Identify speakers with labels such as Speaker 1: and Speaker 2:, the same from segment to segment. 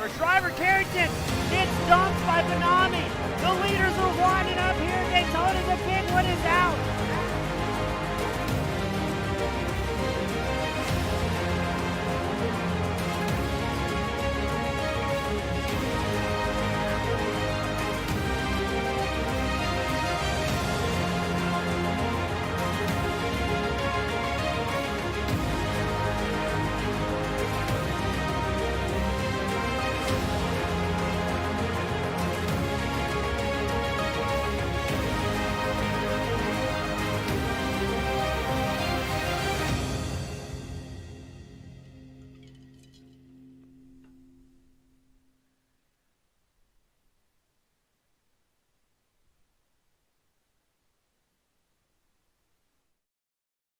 Speaker 1: cars. Driver Carrington gets dumped by Benami. The leaders are winding up here. Daytona, the big one is out.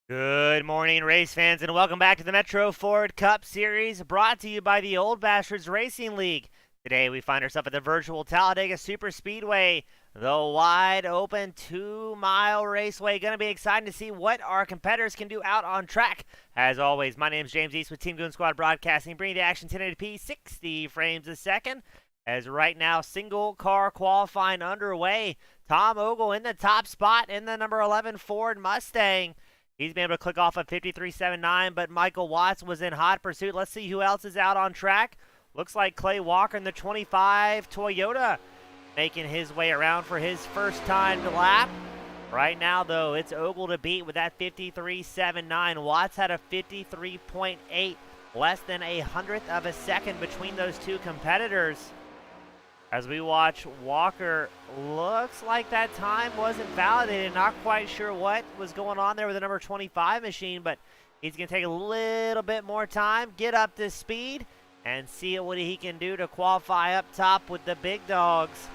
Speaker 1: Good morning, race fans, and welcome back to the Metro Ford Cup Series, brought to you by the Old Bastards Racing League. Today we find ourselves at the virtual Talladega Super Speedway, the wide open 2-mile raceway. Going to be exciting to see what our competitors can do out on track. As always, my name is James East with Team Goon Squad Broadcasting, bringing the action 1080p, 60 frames a second. As right now, single car qualifying underway. Tom Ogle in the top spot in the number 11 Ford Mustang. He's been able to click off a 53.79, but Michael Watts was in hot pursuit. Let's see who else is out on track. Looks like Clay Walker in the 25 Toyota making his way around for his first time lap. Right now, though, it's Ogle to beat with that 53.79. Watts had a 53.8, less than a hundredth of a second between those two competitors. As we watch Walker, looks like that time wasn't validated. Not quite sure what was going on there with the number 25 machine, but he's going to take a little bit more time, get up to speed, and see what he can do to qualify up top with the big dogs.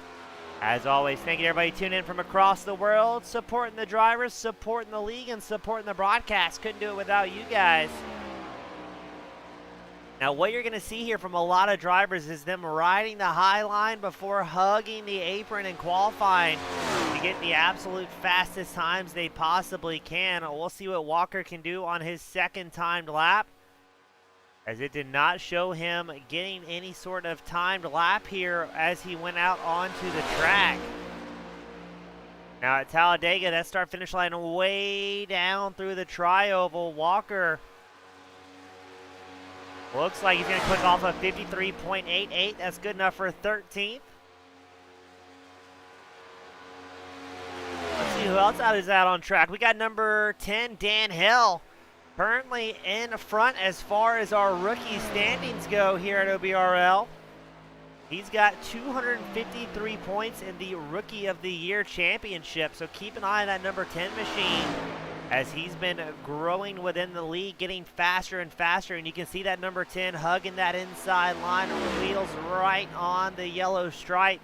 Speaker 1: As always, thank you to everybody tuning in from across the world, supporting the drivers, supporting the league, and supporting the broadcast. Couldn't do it without you guys. Now, what you're going to see here from a lot of drivers is them riding the high line before hugging the apron and qualifying to get the absolute fastest times they possibly can. We'll see what Walker can do on his second timed lap, as it did not show him getting any sort of timed lap here as he went out onto the track. Now at Talladega, that start-finish line way down through the tri-oval. Walker looks like he's going to click off a 53.88. That's good enough for 13th. Let's see who else is out on track. We got number 10, Dan Hill, currently in front as far as our rookie standings go here at OBRL. He's got 253 points in the Rookie of the Year Championship, so keep an eye on that number 10 machine, as he's been growing within the league, getting faster and faster. And you can see that number 10 hugging that inside line, wheels right on the yellow stripe,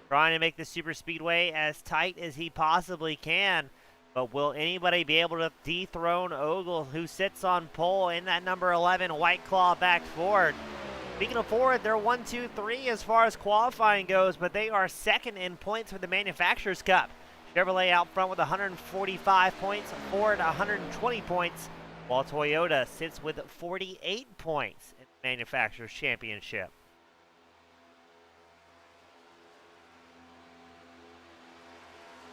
Speaker 1: trying to make the super speedway as tight as he possibly can. But will anybody be able to dethrone Ogle, who sits on pole in that number 11 White Claw back Ford? Speaking of Ford, they're 1, 2, 3 as far as qualifying goes, but they are second in points for the Manufacturers Cup. Chevrolet out front with 145 points, Ford 120 points, while Toyota sits with 48 points in the Manufacturers Championship.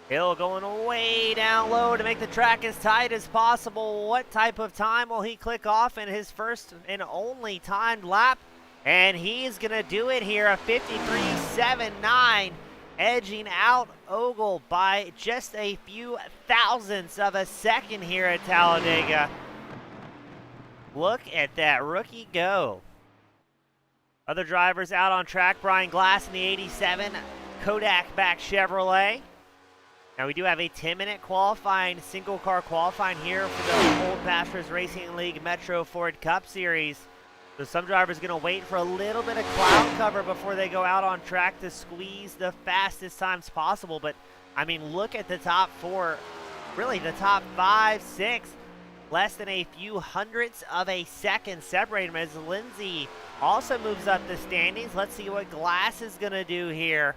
Speaker 1: Hill going way down low to make the track as tight as possible. What type of time will he click off in his first and only timed lap? And he's going to do it here, a 53.79. Edging out Ogle by just a few thousandths of a second here at Talladega. Look at that rookie go. Other drivers out on track, Brian Glass in the 87 Kodak back Chevrolet. Now we do have a 10-minute qualifying, single car qualifying here for the Old Bastards Racing League Metro Ford Cup Series. So some drivers are going to wait for a little bit of cloud cover before they go out on track to squeeze the fastest times possible. But, I mean, look at the top four, really the top 5, 6, less than a few hundredths of a second separate them, as Lindsay also moves up the standings. Let's see what Glass is going to do here,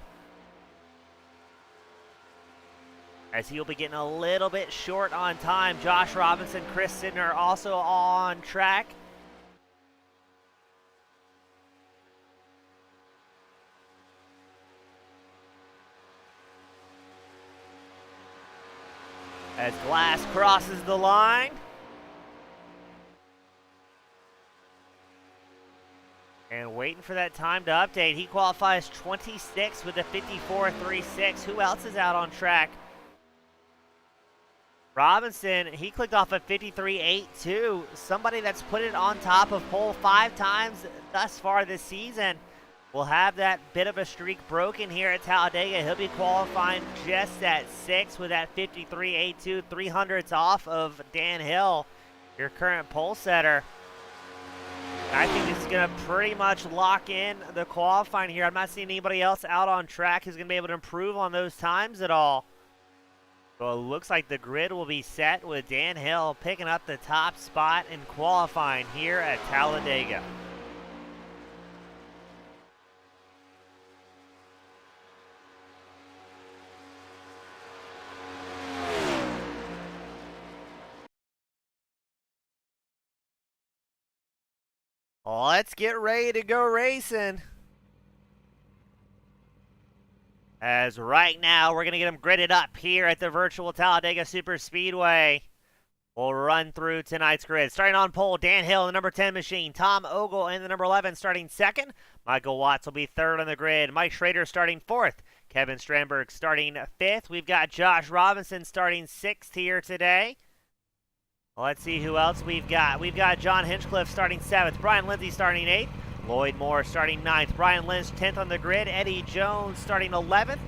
Speaker 1: as he'll be getting a little bit short on time. Josh Robinson, Chris Sidner also on track. as Glass crosses the line. And waiting for that time to update. He qualifies 26 with a 54.36. Who else is out on track? Robinson, he clicked off a 53.82. Somebody that's put it on top of pole 5 times thus far this season. Will have that bit of a streak broken here at Talladega. He'll be qualifying just at 6 with that 53.82. 300ths off of Dan Hill, your current pole setter. I think this is going to pretty much lock in the qualifying here. I'm not seeing anybody else out on track who's going to be able to improve on those times at all. So it looks like the grid will be set with Dan Hill picking up the top spot in qualifying here at Talladega. Let's get ready to go racing. As right now, we're going to get them gridded up here at the virtual Talladega Superspeedway. We'll run through tonight's grid. Starting on pole, Dan Hill in the number 10 machine. Tom Ogle in the number 11 starting second. Michael Watts will be third on the grid. Mike Schrader starting fourth. Kevin Strandberg starting fifth. We've got Josh Robinson starting sixth here today. Let's see who else we've got. We've got John Hinchcliffe starting 7th. Brian Lindsay starting 8th. Lloyd Moore starting 9th. Brian Lynch 10th on the grid. Eddie Jones starting 11th.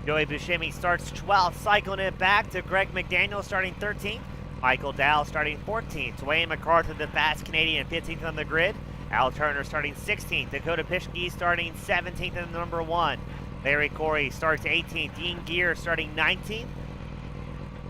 Speaker 1: Joey Buscemi starts 12th. Cycling it back to Greg McDaniel starting 13th. Michael Dow starting 14th. Dwayne McCarthy, the fast Canadian, 15th on the grid. Al Turner starting 16th. Dakota Pischke starting 17th in the number 1. Larry Corey starts 18th. Dean Gear starting 19th.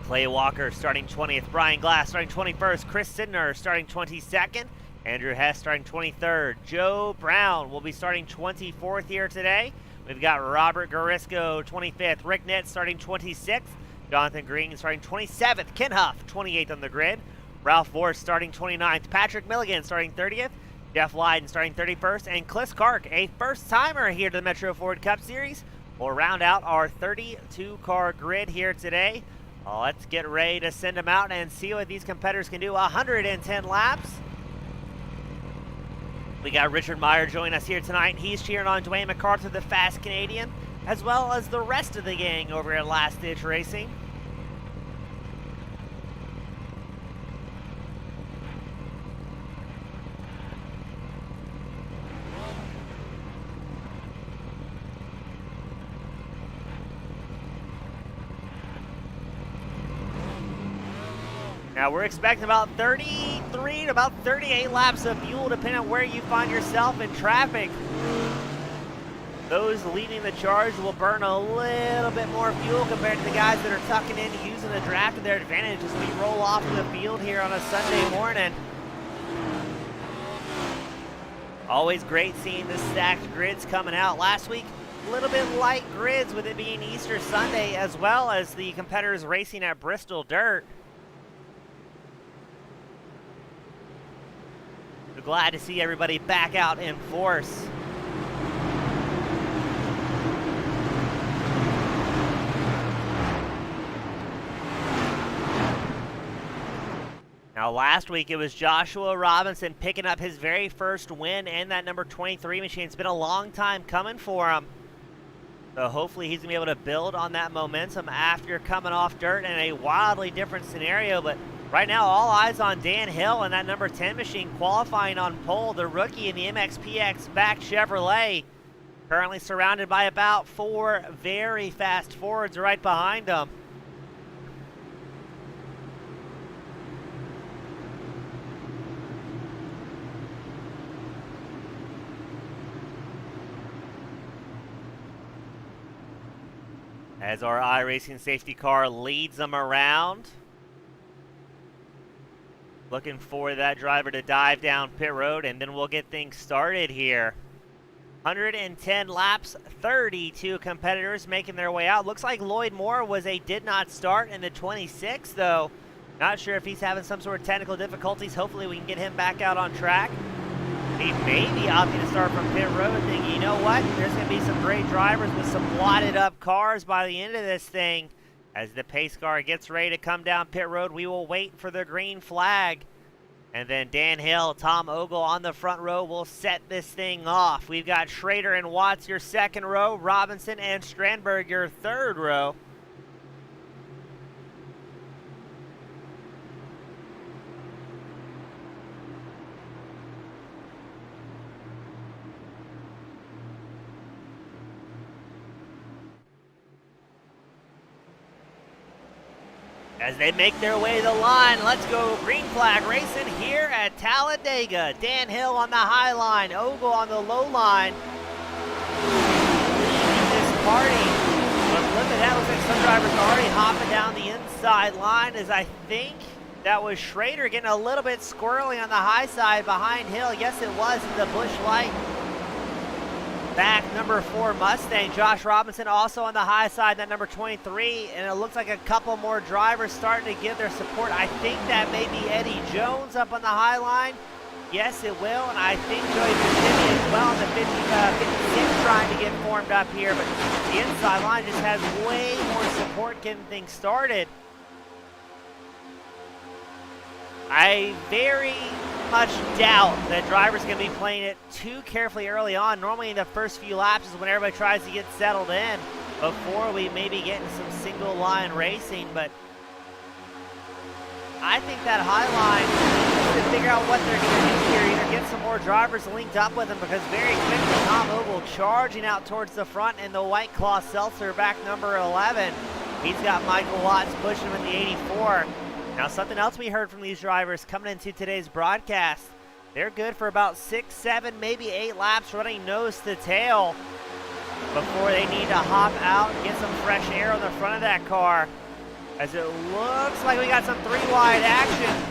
Speaker 1: Clay Walker starting 20th, Brian Glass starting 21st, Chris Sidner starting 22nd, Andrew Hess starting 23rd, Joe Brown will be starting 24th here today. We've got Robert Garisco 25th, Rick Nitt starting 26th, Jonathan Green starting 27th, Ken Huff 28th on the grid, Ralph Vorst starting 29th, Patrick Milligan starting 30th, Jeff Lyden starting 31st, and Cliff Clark, a first-timer here to the Metro Ford Cup Series, will round out our 32-car grid here today. Let's get ready to send them out and see what these competitors can do. 110 laps. We got Richard Meyer joining us here tonight. He's cheering on Dwayne McCarthy, the fast Canadian, as well as the rest of the gang over at Last Ditch Racing. Now we're expecting about 33 to about 38 laps of fuel depending on where you find yourself in traffic. Those leading the charge will burn a little bit more fuel compared to the guys that are tucking in using the draft to their advantage as we roll off the field here on a Sunday morning. Always great seeing the stacked grids coming out. Last week, a little bit light grids with it being Easter Sunday as well as the competitors racing at Bristol Dirt. We're glad to see everybody back out in force. Now last week it was Joshua Robinson picking up his very first win in that number 23 machine. It's been a long time coming for him. So hopefully he's going to be able to build on that momentum after coming off dirt in a wildly different scenario. But right now, all eyes on Dan Hill and that number 10 machine qualifying on pole. The rookie in the MXPX back Chevrolet. Currently surrounded by about 4 very fast Fords right behind him. As our iRacing safety car leads them around. Looking for that driver to dive down pit road, and then we'll get things started here. 110 laps, 32 competitors making their way out. Looks like Lloyd Moore was a did not start in the 26, though. Not sure if he's having some sort of technical difficulties. Hopefully we can get him back out on track. He may be opting to start from pit road, thinking, you know what, there's going to be some great drivers with some wadded up cars by the end of this thing. As the pace car gets ready to come down pit road, we will wait for the green flag. And then Dan Hill, Tom Ogle on the front row will set this thing off. We've got Schrader and Watts your second row, Robinson and Strandberg your third row. As they make their way to the line, let's go green flag racing here at Talladega. Dan Hill on the high line, Ogle on the low line. Leading this party. But look at that, looks like some drivers are already hopping down the inside line, as I think that was Schrader getting a little bit squirrely on the high side behind Hill. Yes, it was in the Busch Light. Back number 4 Mustang, Josh Robinson also on the high side, that number 23, and it looks like a couple more drivers starting to give their support. I think that may be Eddie Jones up on the high line. Yes, it will, and I think Joey Virginia as well in the 56 trying to get formed up here, but the inside line just has way more support getting things started. I very much doubt that drivers going to be playing it too carefully early on. Normally in the first few laps is when everybody tries to get settled in before we maybe get into some single line racing, but I think that high line needs to figure out what they're going to do here. Either get some more drivers linked up with them, because very quickly Tom Ogle charging out towards the front in the White Claw Seltzer, back number 11. He's got Michael Watts pushing him in the 84. Now, something else we heard from these drivers coming into today's broadcast, they're good for about 6, 7, maybe 8 laps running nose to tail before they need to hop out and get some fresh air on the front of that car, as it looks like we got some 3-wide action.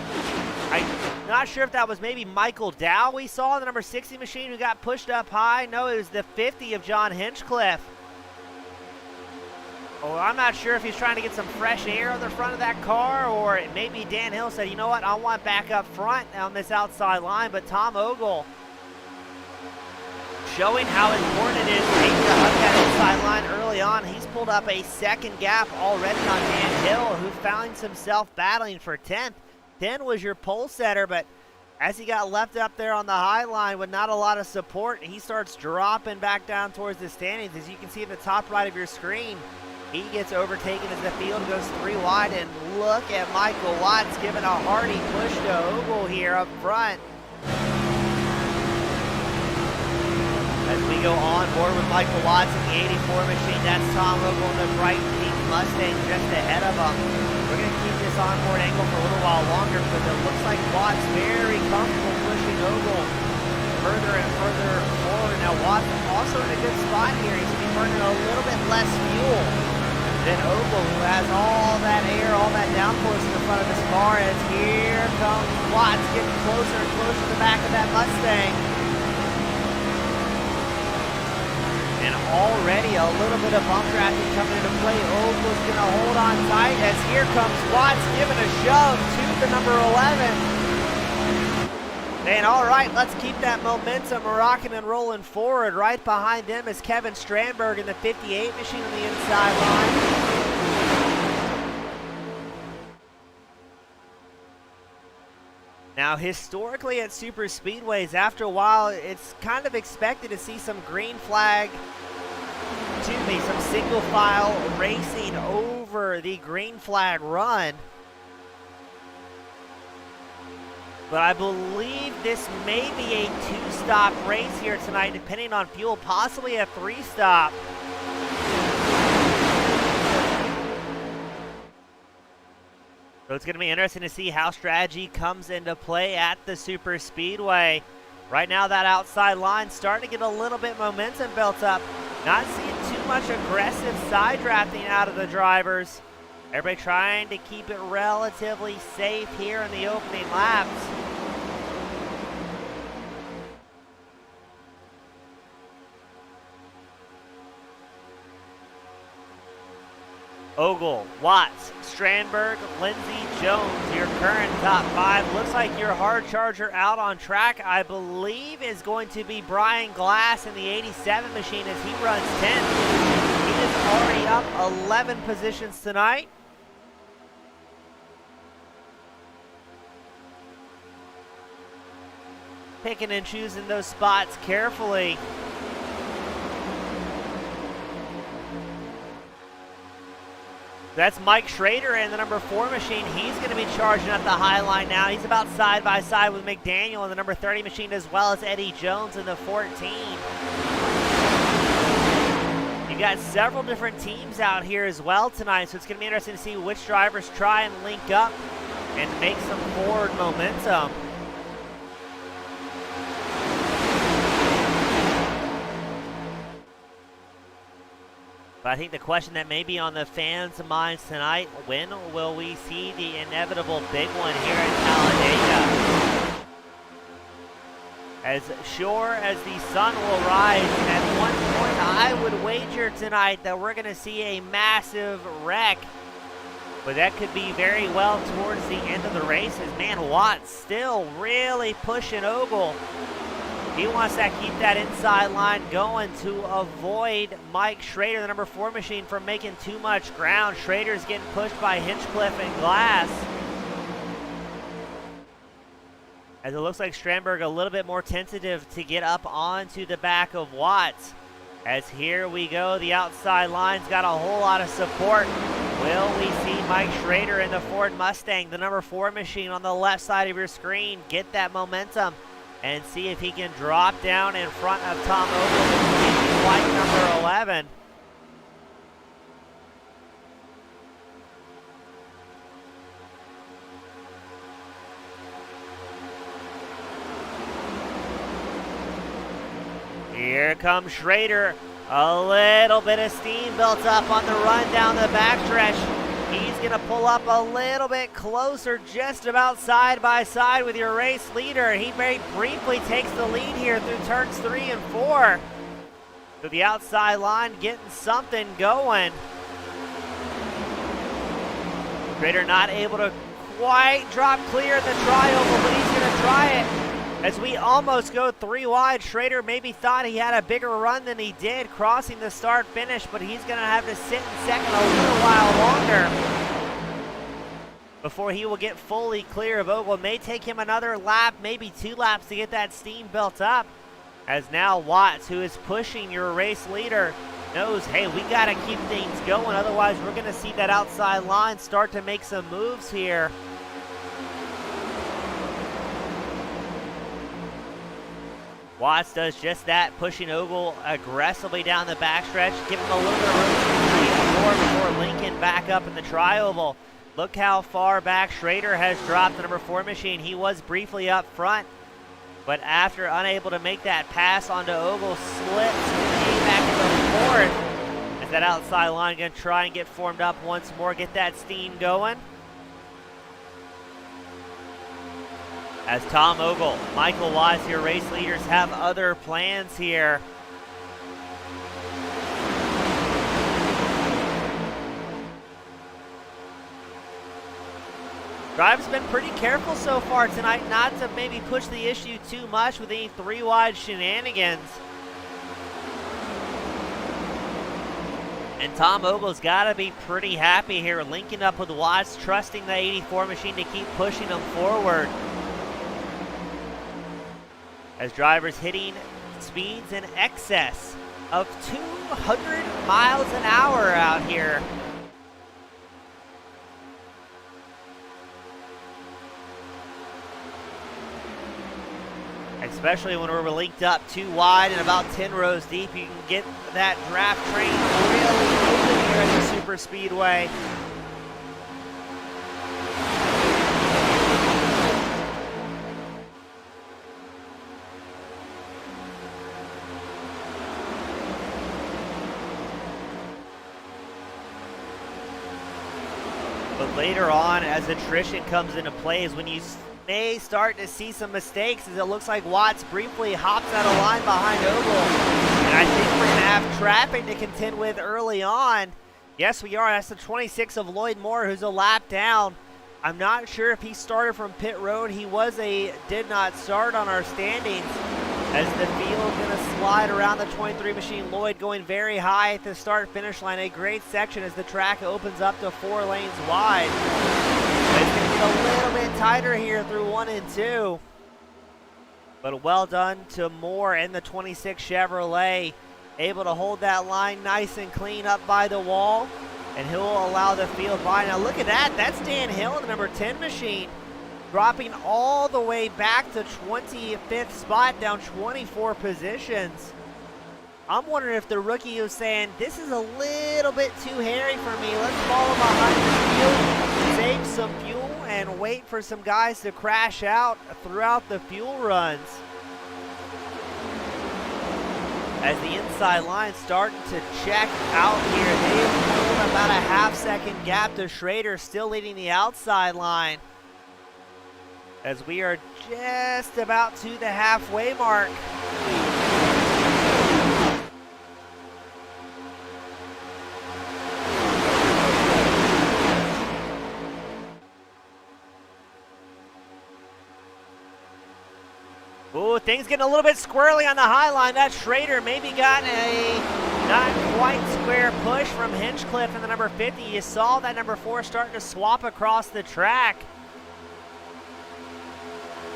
Speaker 1: I'm not sure if that was maybe Michael Dow we saw in the number 60 machine who got pushed up high. No, it was the 50 of John Hinchcliffe. Oh, I'm not sure if he's trying to get some fresh air on the front of that car, or maybe Dan Hill said, you know what, I want back up front on this outside line. But Tom Ogle showing how important it is to hug that inside line early on. He's pulled up a second gap already on Dan Hill, who finds himself battling for 10th. 10 was your pole setter, but as he got left up there on the high line with not a lot of support, he starts dropping back down towards the standings. As you can see at the top right of your screen, he gets overtaken as the field goes 3 wide, and look at Michael Watts giving a hearty push to Ogle here up front. As we go on board with Michael Watts in the 84 machine, that's Tom Ogle in the bright pink Mustang just ahead of him. We're going to keep this onboard angle for a little while longer, because it looks like Watts very comfortable pushing Ogle further and further forward. Now Watts also in a good spot here. He's going to be burning a little bit less fuel than Ogle, who has all that air, all that downforce in the front of his car. As here comes Watts getting closer and closer to the back of that Mustang. And already a little bit of bump traffic coming into play. Ogle's going to hold on tight, as here comes Watts giving a shove to the number 11. And all right, let's keep that momentum rocking and rolling forward. Right behind them is Kevin Strandberg in the 58 machine on the inside line. Now, historically at super speedways, after a while, it's kind of expected to see some green flag, some single file racing over the green flag run. But I believe this may be a 2-stop race here tonight, depending on fuel, possibly a 3-stop. So it's going to be interesting to see how strategy comes into play at the super speedway. Right now, that outside line starting to get a little bit momentum built up. Not seeing too much aggressive side drafting out of the drivers. Everybody trying to keep it relatively safe here in the opening laps. Ogle, Watts, Strandberg, Lindsey, Jones, your current top 5. Looks like your hard charger out on track, I believe, is going to be Brian Glass in the 87 machine as he runs 10th. He is already up 11 positions tonight. picking and choosing those spots carefully. That's Mike Schrader in the number 4 machine. He's going to be charging up the high line now. He's about side by side with McDaniel in the number 30 machine, as well as Eddie Jones in the 14. You got several different teams out here as well tonight, so it's going to be interesting to see which drivers try and link up and make some forward momentum. But I think the question that may be on the fans' minds tonight, when will we see the inevitable big one here in Talladega? As sure as the sun will rise, at one point I would wager tonight that we're going to see a massive wreck. But that could be very well towards the end of the race, as man, Watts still really pushing Ogle. He wants to keep that inside line going to avoid Mike Schrader, the number 4 machine, from making too much ground. Schrader's getting pushed by Hinchcliffe and Glass. As it looks like Strandberg a little bit more tentative to get up onto the back of Watts. As here we go, the outside line's got a whole lot of support. Will we see Mike Schrader in the Ford Mustang, the number 4 machine on the left side of your screen, get that momentum and see if he can drop down in front of Tom Ogle in white number 11. Here comes Schrader. A little bit of steam built up on the run down the backstretch. He's going to pull up a little bit closer, just about side by side with your race leader. He very briefly takes the lead here through turns 3 and 4. To the outside line, getting something going. Schrader not able to quite drop clear in the trioval, but he's going to try it. As we almost go 3 wide, Schrader maybe thought he had a bigger run than he did, crossing the start finish, but he's going to have to sit in second a little while longer before he will get fully clear of Ogle. It may take him another lap, maybe 2 laps to get that steam built up. As now Watts, who is pushing your race leader, knows, hey, we got to keep things going, otherwise we're going to see that outside line start to make some moves here. Watts does just that, pushing Ogle aggressively down the backstretch, giving him a little bit of room before Lincoln back up in the tri-oval. Look how far back Schrader has dropped the number 4 machine. He was briefly up front, but after unable to make that pass onto Ogle, slipped back into 4th. As that outside line going to try and get formed up once more, get that steam going. As Tom Ogle, Michael Watts, your race leaders, have other plans here. Driver's been pretty careful so far tonight not to maybe push the issue too much with any 3 wide shenanigans. And Tom Ogle's got to be pretty happy here, linking up with Watts, trusting the 84 machine to keep pushing him forward. As drivers hitting speeds in excess of 200 miles an hour out here. Especially when we're linked up 2 wide and about 10 rows deep, you can get that draft train really moving here at the super speedway. But later on, as attrition comes into play, is when you may start to see some mistakes, as it looks like Watts briefly hops out of line behind Ogle. And I think we're going to have traffic to contend with early on. Yes, we are. That's the 26 of Lloyd Moore, who's a lap down. I'm not sure if he started from pit road. He did not start on our standings. As the field going to slide around the 23 machine. Lloyd going very high at the start-finish line. A great section as the track opens up to 4 lanes wide. It's going to get a little bit tighter here through 1 and 2. But well done to Moore in the 26 Chevrolet, able to hold that line nice and clean up by the wall, and he'll allow the field by. Now look at that, that's Dan Hill in the number 10 machine, dropping all the way back to 25th spot, down 24 positions. I'm wondering if the rookie was saying, this is a little bit too hairy for me, let's follow behind the field, save some fuel, and wait for some guys to crash out throughout the fuel runs. As the inside line starting to check out here, they've pulled about a half-second gap to Schrader, still leading the outside line. As we are just about to the halfway mark. Ooh, things getting a little bit squirrely on the high line. That Schrader maybe got a not quite square push from Hinchcliffe in the number 50. You saw that number 4 starting to swap across the track.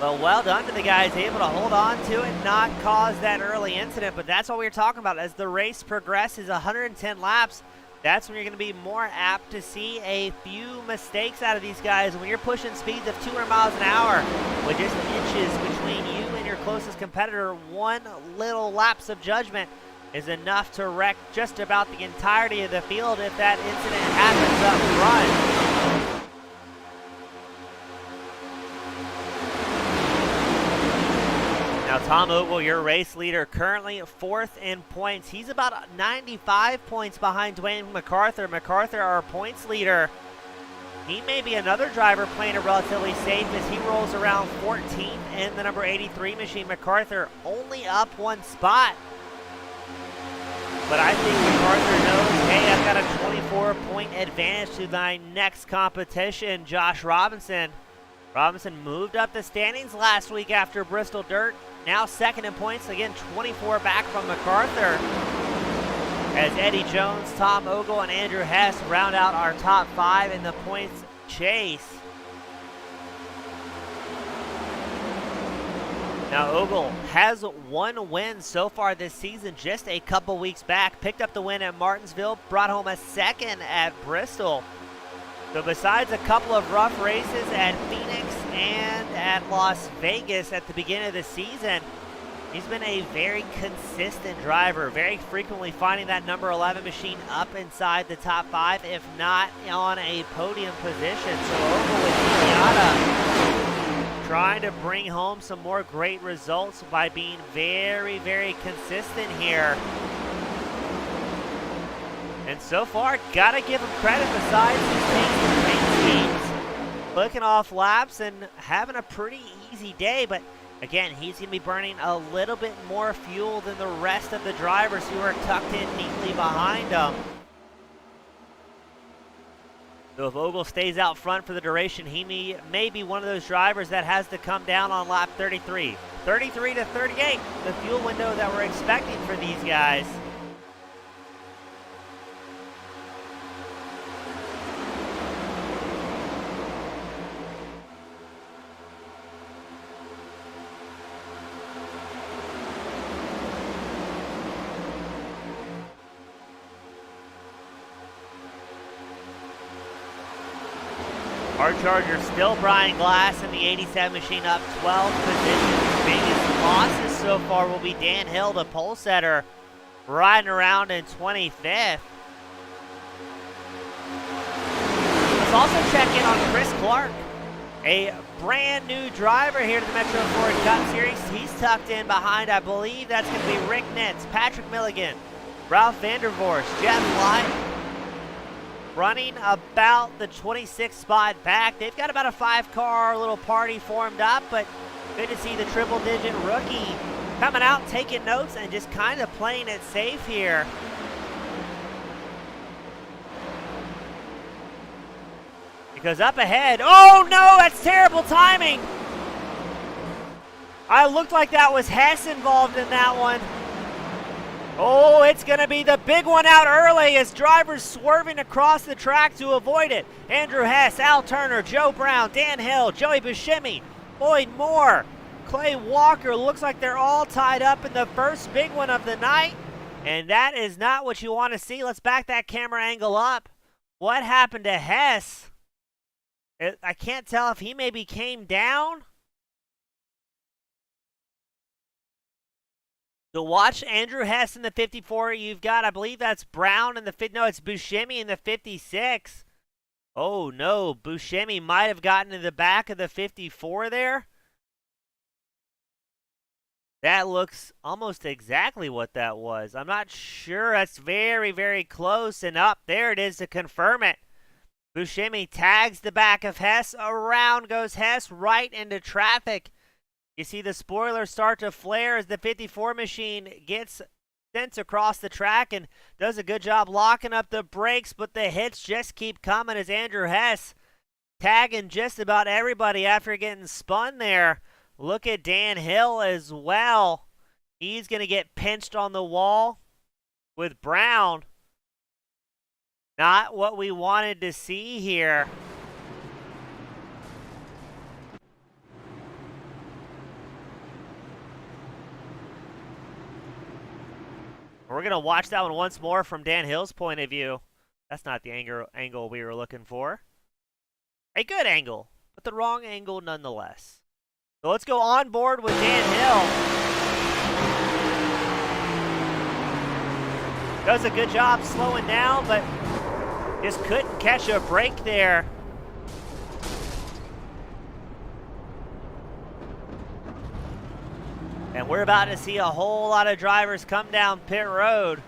Speaker 1: Well done to the guys, able to hold on to it, not cause that early incident. But that's what we were talking about. As the race progresses, 110 laps, that's when you're going to be more apt to see a few mistakes out of these guys. When you're pushing speeds of 200 miles an hour with just inches between you and your closest competitor, one little lapse of judgment is enough to wreck just about the entirety of the field if that incident happens up front. Now Tom Ogle, your race leader, currently 4th in points. He's about 95 points behind Dwayne McCarthy. McCarthy, our points leader. He may be another driver playing it relatively safe as he rolls around 14th in the number 83 machine. McCarthy only up 1 spot. But I think McCarthy knows, hey, I've got a 24-point advantage to my next competition, Josh Robinson. Robinson moved up the standings last week after Bristol Dirt. Now 2nd in points, again 24 back from McCarthy. As Eddie Jones, Tom Ogle, and Andrew Hess round out our top 5 in the points chase. Now Ogle has 1 win so far this season, just a couple weeks back. Picked up the win at Martinsville, brought home a 2nd at Bristol. So besides a couple of rough races at Phoenix and at Las Vegas at the beginning of the season, he's been a very consistent driver, very frequently finding that number 11 machine up inside the top 5, if not on a podium position. So Ogle with Miata trying to bring home some more great results by being very, very consistent here. And so far, gotta give him credit besides his paint schemes, looking off laps and having a pretty easy day. But again, he's going to be burning a little bit more fuel than the rest of the drivers who are tucked in neatly behind him. So if Ogle stays out front for the duration, he may be one of those drivers that has to come down on lap 33. 33 to 38, the fuel window that we're expecting for these guys. Our Charger still Brian Glass in the 87 machine, up 12 positions. Biggest losses so far will be Dan Hill, the pole setter, riding around in 25th. Let's also check in on Chris Clark, a brand new driver here to the Metro Ford Cup Series. He's tucked in behind, I believe that's going to be Rick Nitz, Patrick Milligan, Ralph Vandervorst, Jeff Light, running about the 26th spot back. They've got about a 5-car little party formed up, but good to see the triple-digit rookie coming out, taking notes, and just kind of playing it safe here. Because up ahead, oh no, that's terrible timing. I looked like that was Hess involved in that one. Oh, it's going to be the big one out early as drivers swerving across the track to avoid it. Andrew Hess, Al Turner, Joe Brown, Dan Hill, Joey Buscemi, Lloyd Moore, Clay Walker. Looks like they're all tied up in the first big one of the night. And that is not what you want to see. Let's back that camera angle up. What happened to Hess? I can't tell if he maybe came down. To watch Andrew Hess in the 54, you've got, I believe that's Brown in the no, it's Buscemi in the 56. Oh no, Buscemi might have gotten in the back of the 54 there. That looks almost exactly what that was. I'm not sure. That's very, very close. And up there it is to confirm it. Buscemi tags the back of Hess. Around goes Hess right into traffic. You see the spoilers start to flare as the 54 machine gets sent across the track and does a good job locking up the brakes, but the hits just keep coming as Andrew Hess tagging just about everybody after getting spun there. Look at Dan Hill as well. He's going to get pinched on the wall with Brown. Not what we wanted to see here. We're going to watch that one once more from Dan Hill's point of view. That's not the angle we were looking for. A good angle, but the wrong angle nonetheless. So let's go on board with Dan Hill. Does a good job slowing down, but just couldn't catch a break there. And we're about to see a whole lot of drivers come down pit road.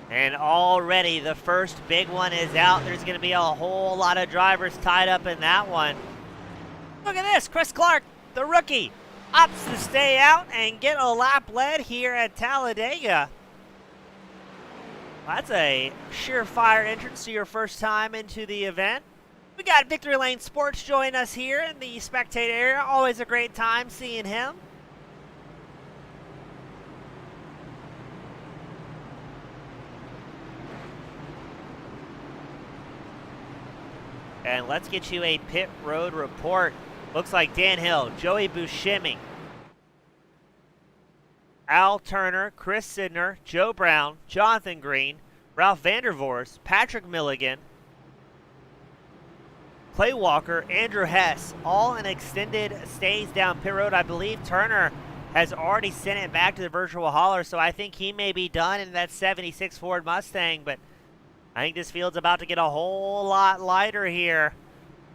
Speaker 1: And already the first big one is out. There's going to be a whole lot of drivers tied up in that one. Look at this. Chris Clark, the rookie, opts to stay out and get a lap led here at Talladega. That's a surefire entrance to your first time into the event. We got Victory Lane Sports join us here in the spectator area. Always a great time seeing him. And let's get you a pit road report. Looks like Dan Hill, Joey Buscemi, Al Turner, Chris Sidner, Joe Brown, Jonathan Green, Ralph Vandervoorst, Patrick Milligan, Clay Walker, Andrew Hess, all in extended stays down pit road. I believe Turner has already sent it back to the virtual hauler, so I think he may be done in that 76 Ford Mustang, but I think this field's about to get a whole lot lighter here,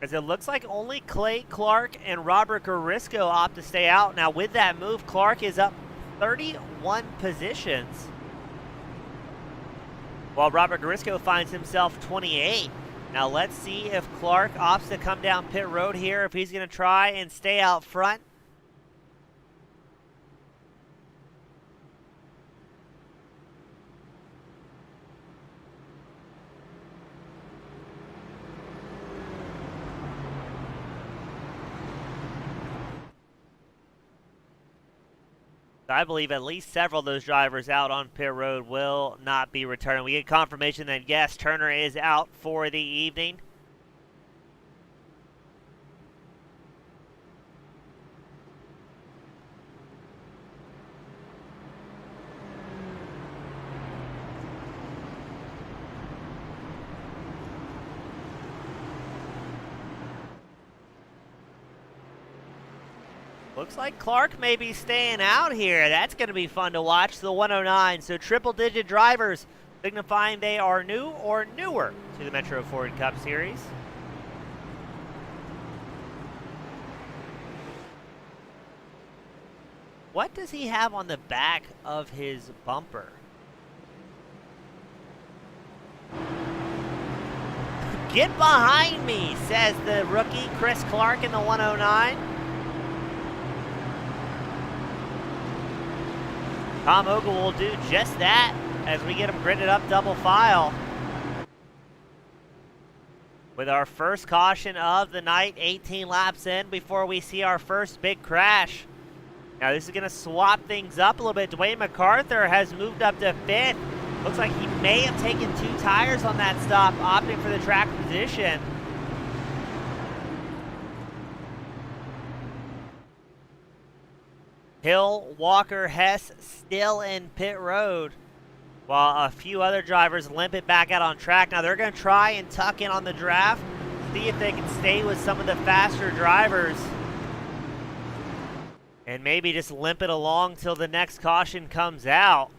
Speaker 1: as it looks like only Clay Clark and Robert Garisco opt to stay out. Now with that move, Clark is up 31 positions, while Robert Garisco finds himself 28. Now let's see if Clark opts to come down pit road here, if he's going to try and stay out front. I believe at least several of those drivers out on pit road will not be returning. We get confirmation that, yes, Turner is out for the evening. Looks like Clark may be staying out here. That's going to be fun to watch, the 109. So triple-digit drivers signifying they are new or newer to the Metro Ford Cup Series. What does he have on the back of his bumper? Get behind me, says the rookie Chris Clark in the 109. Tom Ogle will do just that as we get him gridded up double file. With our first caution of the night, 18 laps in before we see our first big crash. Now this is going to swap things up a little bit. Dwayne McCarthy has moved up to 5th. Looks like he may have taken 2 tires on that stop, opting for the track position. Hill, Walker, Hess still in pit road, while a few other drivers limp it back out on track. Now they're going to try and tuck in on the draft, see if they can stay with some of the faster drivers, and maybe just limp it along till the next caution comes out.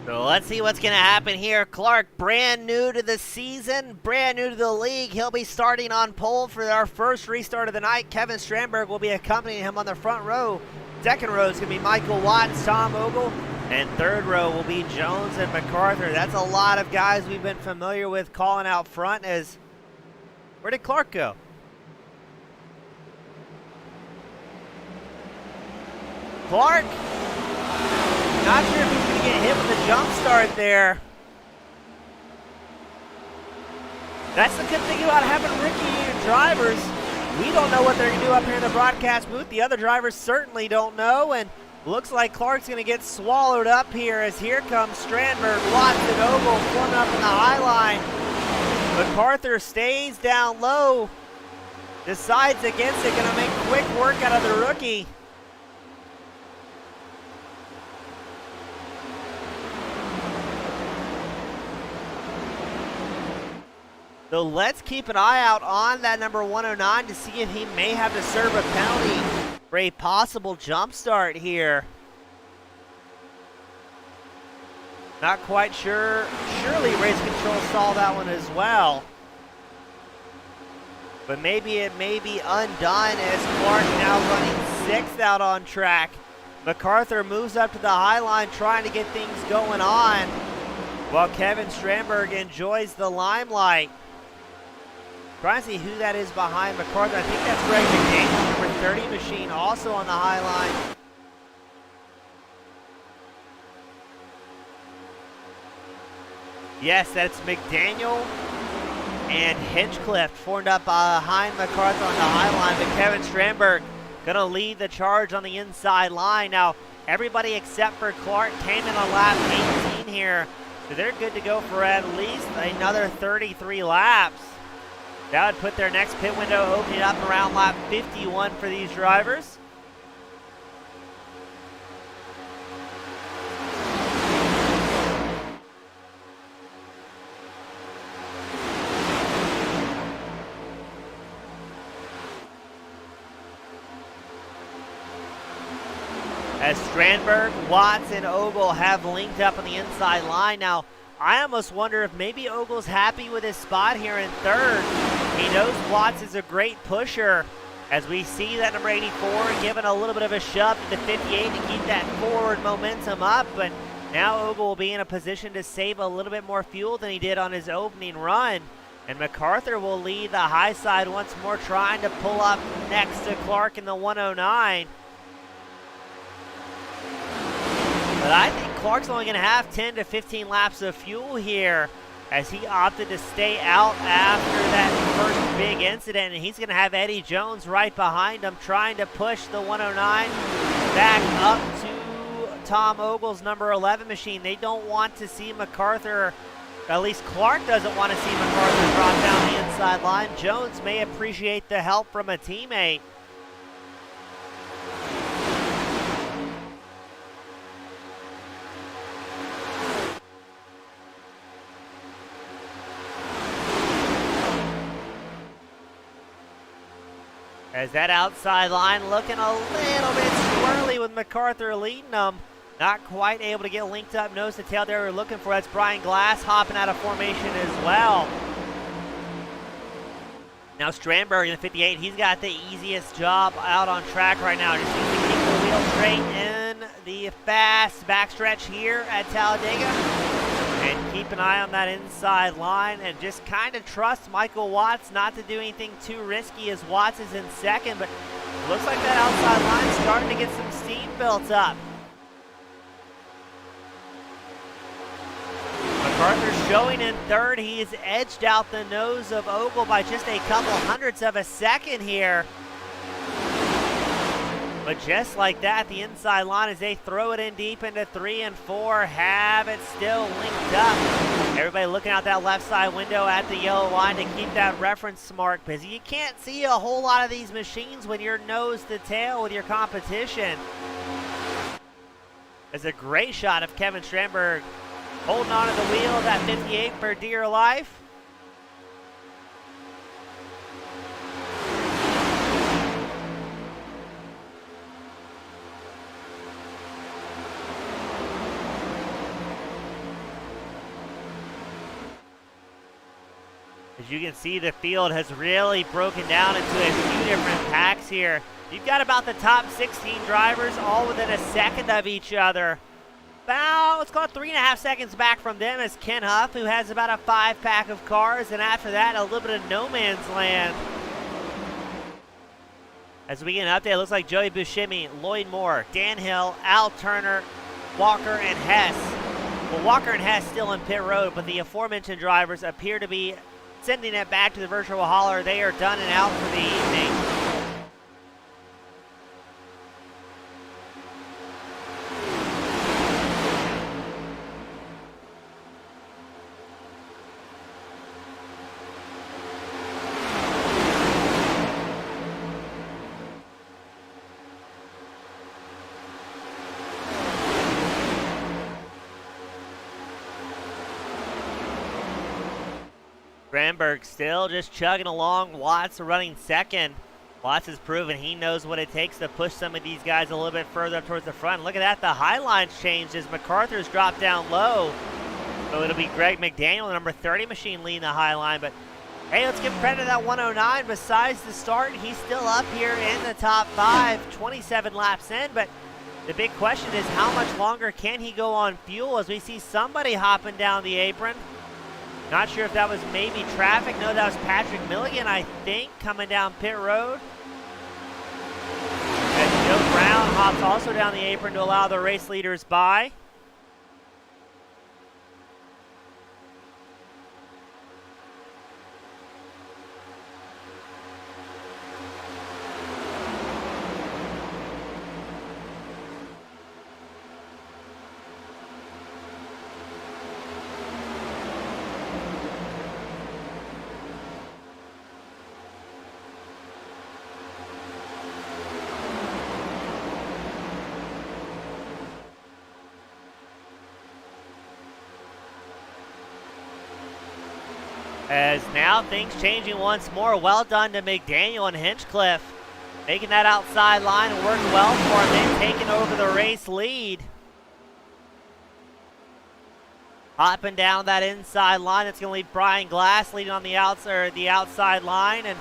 Speaker 1: So let's see what's going to happen here. Clark, brand new to the season, brand new to the league. He'll be starting on pole for our first restart of the night. Kevin Strandberg will be accompanying him on the front row. Second row is going to be Michael Watts, Tom Ogle. And third row will be Jones and McArthur. That's a lot of guys we've been familiar with calling out front. As where did Clark go? Clark? Not sure if he's going to get hit with a jump start there. That's the good thing about having rookie drivers. We don't know what they're going to do up here in the broadcast booth. The other drivers certainly don't know, and looks like Clark's going to get swallowed up here as here comes Strandberg, Watts, and Ogle forming up in the high line. McArthur stays down low, decides against it, going to make quick work out of the rookie. So let's keep an eye out on that number 109 to see if he may have to serve a penalty for a possible jump start here. Not quite sure. Surely Race Control saw that one as well. But maybe it may be undone as Clark now running 6th out on track. McArthur moves up to the high line trying to get things going on, while Kevin Strandberg enjoys the limelight. Trying to see who that is behind McArthur. I think that's Greg McDaniel, number 30 machine, also on the high line. Yes, that's McDaniel and Hinchcliffe formed up behind McArthur on the high line, but Kevin Strandberg going to lead the charge on the inside line. Now, everybody except for Clark came in on lap 18 here, so they're good to go for at least another 33 laps. That would put their next pit window opening up around lap 51 for these drivers. As Strandberg, Watts, and Ogle have linked up on the inside line. Now, I almost wonder if maybe Ogle's happy with his spot here in third. He knows Watts is a great pusher, as we see that number 84 giving a little bit of a shove to the 58 to keep that forward momentum up. But now Ogle will be in a position to save a little bit more fuel than he did on his opening run. And McArthur will lead the high side once more, trying to pull up next to Clark in the 109. But I think Clark's only going to have 10 to 15 laps of fuel here, as he opted to stay out after that first big incident. And he's going to have Eddie Jones right behind him, trying to push the 109 back up to Tom Ogle's number 11 machine. They don't want to see McArthur, at least Clark doesn't want to see McArthur drop down the inside line. Jones may appreciate the help from a teammate. As that outside line looking a little bit swirly with McArthur leading them. Not quite able to get linked up nose to tail there we're looking for. That's Brian Glass hopping out of formation as well. Now Strandberg in the 58, he's got the easiest job out on track right now. Just needs to keep the wheel straight and the fast backstretch here at Talladega. And keep an eye on that inside line and just kind of trust Michael Watts not to do anything too risky as Watts is in second, but looks like that outside line is starting to get some steam built up. McCarthy's showing in third. He has edged out the nose of Ogle by just a couple hundredths of a second here. But just like that, the inside line as they throw it in deep into 3 and 4, have it still linked up. Everybody looking out that left side window at the yellow line to keep that reference mark, because you can't see a whole lot of these machines when you're nose to tail with your competition. There's a great shot of Kevin Strandberg holding on to the wheel of that 58 for dear life. As you can see, the field has really broken down into a few different packs here. You've got about the top 16 drivers all within a second of each other. About, let's call it 3.5 seconds back from them is Ken Huff, who has about a 5-pack of cars, and after that, a little bit of no man's land. As we get an update, it looks like Joey Buscemi, Lloyd Moore, Dan Hill, Al Turner, Walker, and Hess. Well, Walker and Hess still in pit road, but the aforementioned drivers appear to be sending it back to the virtual hauler. They are done and out for the evening. Strandberg still just chugging along. Watts running second. Watts has proven he knows what it takes to push some of these guys a little bit further up towards the front. Look at that, the high line's changed as McArthur's dropped down low. So it'll be Greg McDaniel, the number 30 machine, leading the high line. But hey, let's give credit to that 109. Besides the start, he's still up here in the top 5, 27 laps in. But the big question is, how much longer can he go on fuel as we see somebody hopping down the apron? Not sure if that was maybe traffic. No, that was Patrick Milligan, I think, coming down pit road. And Joe Brown hops also down the apron to allow the race leaders by. As now things changing once more. Well done to McDaniel and Hinchcliffe. Making that outside line work well for him. They've taken over the race lead. Hopping down that inside line. It's going to leave Brian Glass leading on the outside line. And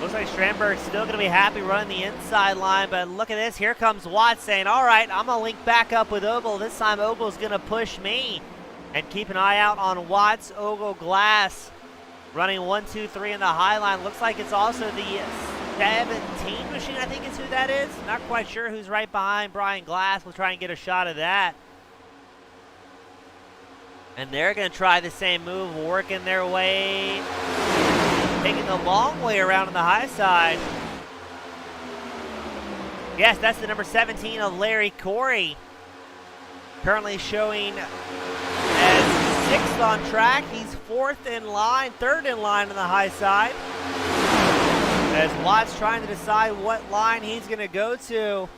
Speaker 1: looks like Strandberg's still going to be happy running the inside line. But look at this. Here comes Watts saying, all right, I'm going to link back up with Ogle. This time Ogle's going to push me. And keep an eye out on Watts, Ogle, Glass. Running 1, 2, 3 in the high line. Looks like it's also the 17 machine, I think is who that is. Not quite sure who's right behind Brian Glass. We'll try and get a shot of that. And they're going to try the same move, working their way, taking the long way around on the high side. Yes, that's the number 17 of Larry Corey. Currently showing as 6th on track. He's 4th in line, 3rd in line on the high side. As Watts trying to decide what line he's going to go to.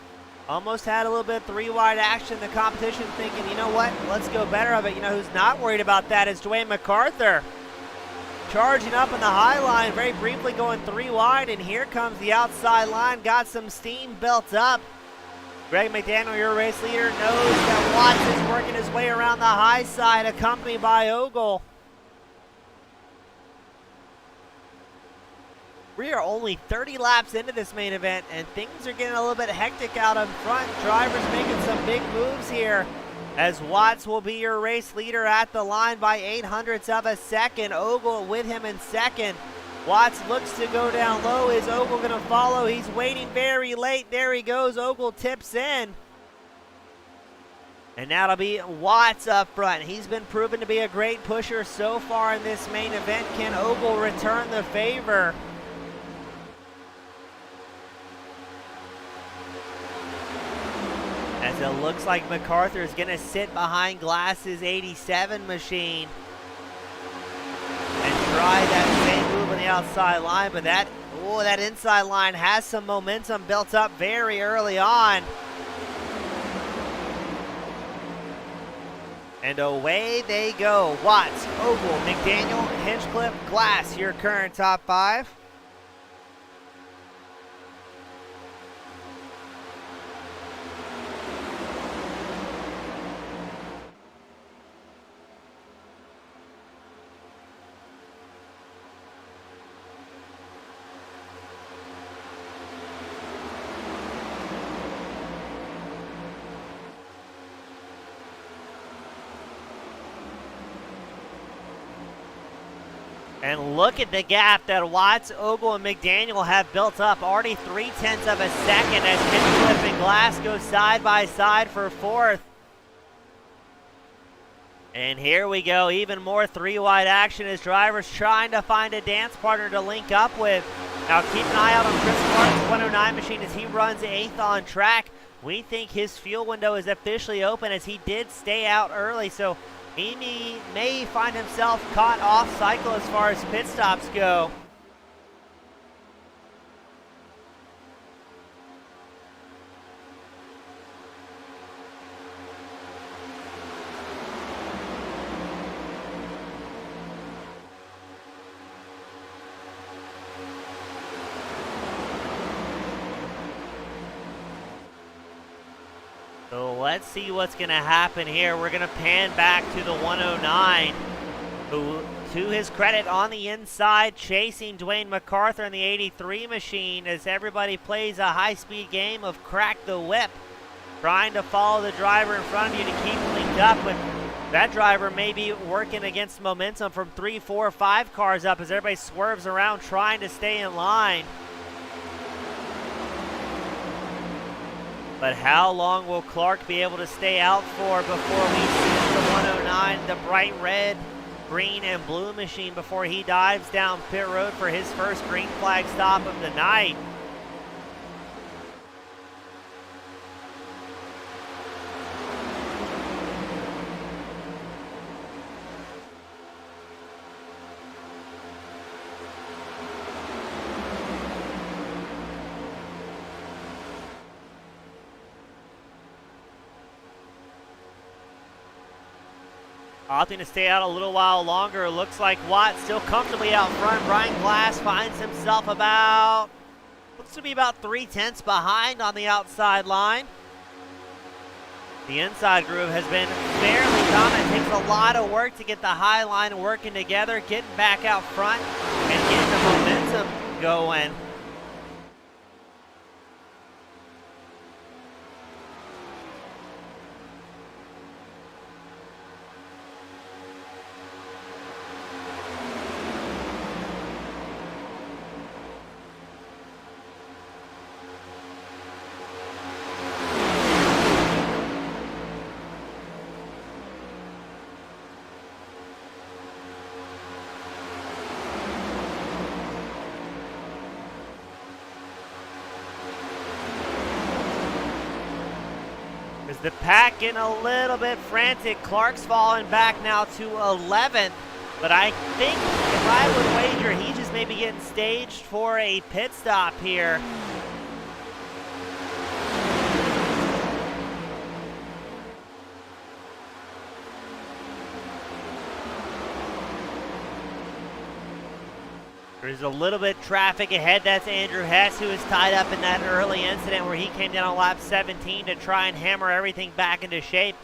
Speaker 1: Almost had a little bit of 3-wide action in the competition, thinking, you know what, let's go better of it. You know who's not worried about that is Dwayne McCarthy. Charging up in the high line, very briefly going 3-wide, and here comes the outside line. Got some steam built up. Greg McDaniel, your race leader, knows that Watts is working his way around the high side, accompanied by Ogle. We are only 30 laps into this main event, and things are getting a little bit hectic out in front. Drivers making some big moves here, as Watts will be your race leader at the line by 0.08 of a second. Ogle with him in second. Watts looks to go down low. Is Ogle going to follow? He's waiting very late. There he goes. Ogle tips in. And that'll be Watts up front. He's been proven to be a great pusher so far in this main event. Can Ogle return the favor? As it looks like McArthur is going to sit behind Glass's 87 machine and try that same move on the outside line, but that inside line has some momentum built up very early on. And away they go. Watts, Ogle, McDaniel, Hinchcliffe, Glass, your current top 5. And look at the gap that Watts, Ogle, and McDaniel have built up. Already 0.3 of a second as Hinchcliffe and Glass go side by side for 4th. And here we go, even more 3-wide action as drivers trying to find a dance partner to link up with. Now keep an eye out on Chris Clark's 109 machine as he runs 8th on track. We think his fuel window is officially open as he did stay out early, so he may find himself caught off cycle as far as pit stops go. So let's see what's going to happen here. We're going to pan back to the 109, who, to his credit, on the inside, chasing Dwayne McCarthy in the 83 machine as everybody plays a high-speed game of crack the whip, trying to follow the driver in front of you to keep linked up. But that driver may be working against momentum from 3, 4, 5 cars up as everybody swerves around trying to stay in line. But how long will Clark be able to stay out for before we see the 109, the bright red, green, and blue machine before he dives down pit road for his first green flag stop of the night? Opting to stay out a little while longer. Looks like Watt still comfortably out front. Brian Glass finds himself looks to be about 0.3 behind on the outside line. The inside groove has been fairly dominant. It takes a lot of work to get the high line working together, getting back out front, and getting the momentum going. The pack getting a little bit frantic. Clark's falling back now to 11th, but I think if I would wager, he just may be getting staged for a pit stop here. There's a little bit of traffic ahead. That's Andrew Hess, who was tied up in that early incident where he came down on lap 17 to try and hammer everything back into shape.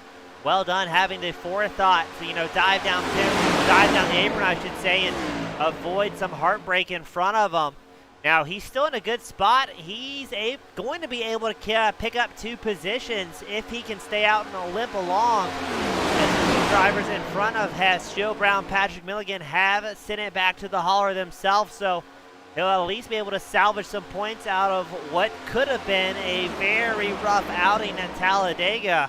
Speaker 1: Well done having the forethought to, dive down the apron, I should say, and avoid some heartbreak in front of him. Now, he's still in a good spot. He's going to be able to pick up 2 positions if he can stay out and limp along. As the 2 drivers in front of Hess, Joe Brown, Patrick Milligan, have sent it back to the hauler themselves, so he'll at least be able to salvage some points out of what could have been a very rough outing at Talladega.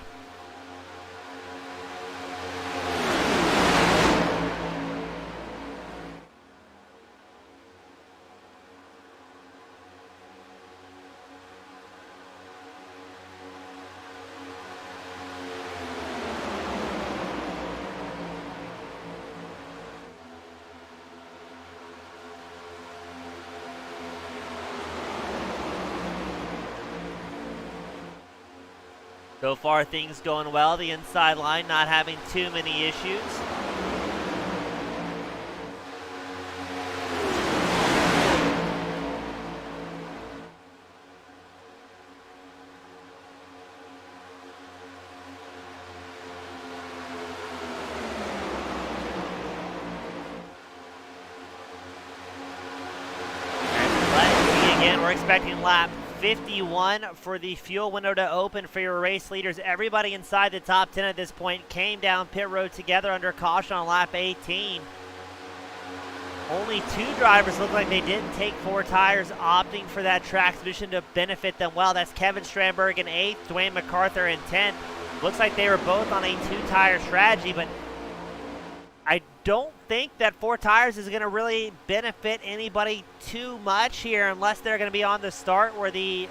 Speaker 1: So far, things going well. The inside line not having too many issues. And again, we're expecting lap 51 for the fuel window to open for your race leaders. Everybody inside the top 10 at this point came down pit road together under caution on lap 18. Only 2 drivers look like they didn't take 4 tires, opting for that track position to benefit them well. That's Kevin Strandberg in 8th, Dwayne Mccarthy in 10th. Looks like they were both on a 2-tire strategy, but I don't think that 4 tires is going to really benefit anybody too much here unless they're going to be on the start where the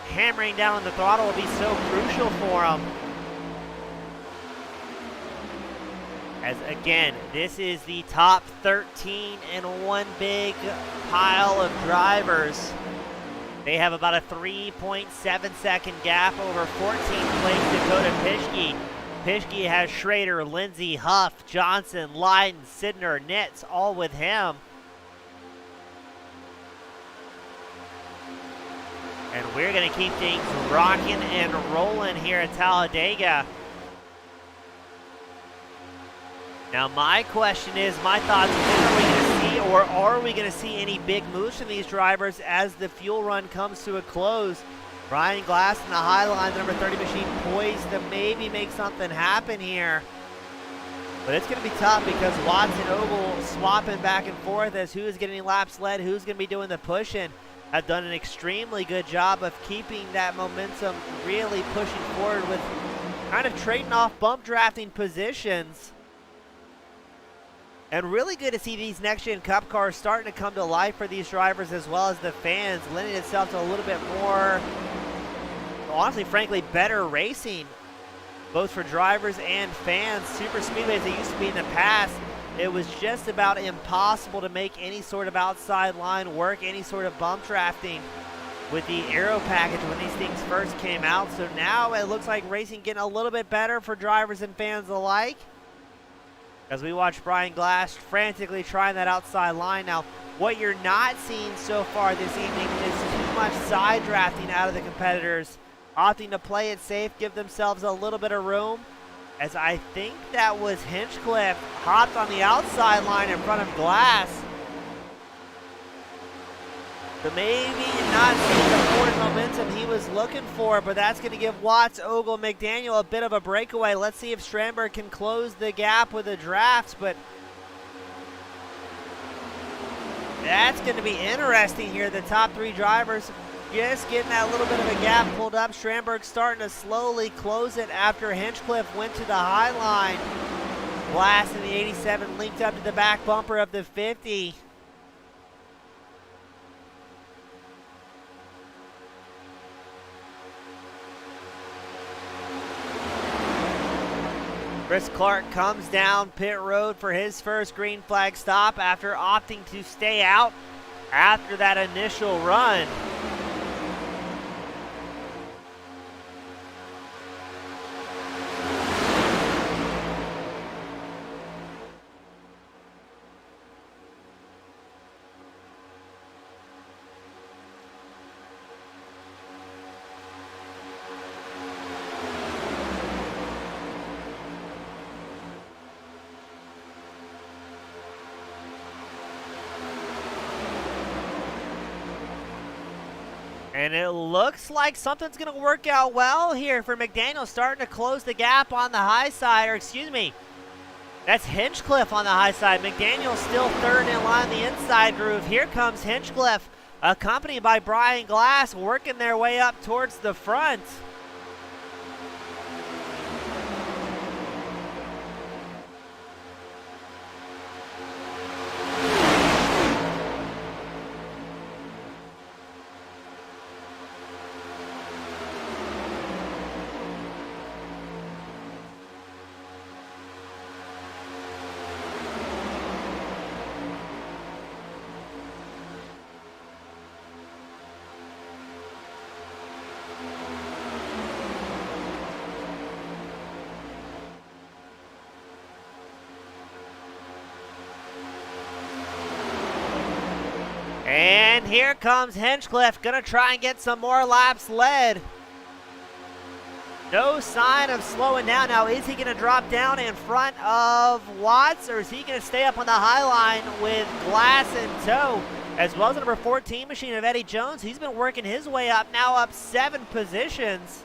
Speaker 1: hammering down on the throttle will be so crucial for them. As again, this is the top 13 in one big pile of drivers. They have about a 3.7 second gap over 14th place Dakota Pischke. Pischke has Schrader, Lindsay, Huff, Johnson, Lydon, Sidner, Nitz, all with him. And we're going to keep things rocking and rolling here at Talladega. Now my question is, my thoughts, when are we going to see, or are we going to see any big moves from these drivers as the fuel run comes to a close? Brian Glass in the high line, the number 30 machine, poised to maybe make something happen here. But it's going to be tough because Watts and Ogle swapping back and forth as who is getting laps led, who's going to be doing the pushing. Have done an extremely good job of keeping that momentum, really pushing forward with kind of trading off bump drafting positions. And really good to see these next-gen Cup cars starting to come to life for these drivers as well as the fans, lending itself to a little bit more, honestly, frankly, better racing, both for drivers and fans. Super speedways they used to be in the past, it was just about impossible to make any sort of outside line work, any sort of bump drafting with the aero package when these things first came out. So now it looks like racing getting a little bit better for drivers and fans alike, as we watch Brian Glass frantically trying that outside line. Now, what you're not seeing so far this evening is too much side drafting out of the competitors, opting to play it safe, give themselves a little bit of room, as I think that was Hinchcliffe hopped on the outside line in front of Glass. So maybe not seeing the forward momentum he was looking for, but that's going to give Watts, Ogle, McDaniel a bit of a breakaway. Let's see if Strandberg can close the gap with a draft, but that's going to be interesting here. The top 3 drivers just getting that little bit of a gap pulled up. Strandberg starting to slowly close it after Hinchcliffe went to the high line. Glass in the 87 linked up to the back bumper of the 50. Chris Clark comes down pit road for his first green flag stop after opting to stay out after that initial run. And it looks like something's going to work out well here for McDaniel, starting to close the gap on the high side, or excuse me, that's Hinchcliffe on the high side. McDaniel still third in line the inside groove. Here comes Hinchcliffe, accompanied by Brian Glass, working their way up towards the front. And here comes Hinchcliffe, gonna try and get some more laps led. No sign of slowing down. Now, is he gonna drop down in front of Watts, or is he gonna stay up on the high line with Glass in tow? As well as the number 14 machine of Eddie Jones. He's been working his way up, now up 7 positions.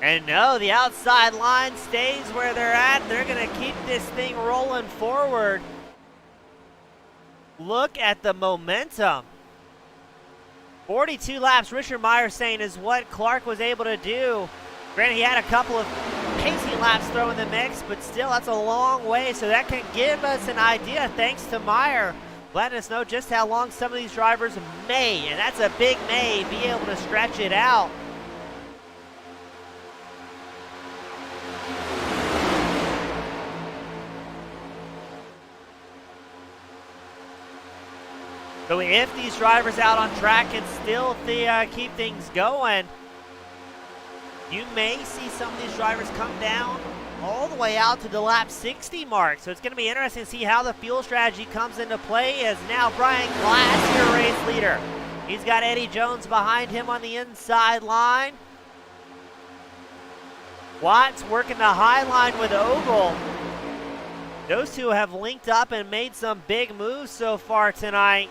Speaker 1: And no, the outside line stays where they're at. They're going to keep this thing rolling forward. Look at the momentum. 42 laps, Richard Meyer saying, is what Clark was able to do. Granted, he had a couple of pacing laps thrown in the mix, but still, that's a long way. So that can give us an idea, thanks to Meyer, letting us know just how long some of these drivers may, and that's a big may, be able to stretch it out. So if these drivers out on track can still keep things going, you may see some of these drivers come down all the way out to the lap 60 mark. So it's going to be interesting to see how the fuel strategy comes into play, as now Brian Glass, your race leader. He's got Eddie Jones behind him on the inside line. Watts working the high line with Ogle. Those two have linked up and made some big moves so far tonight.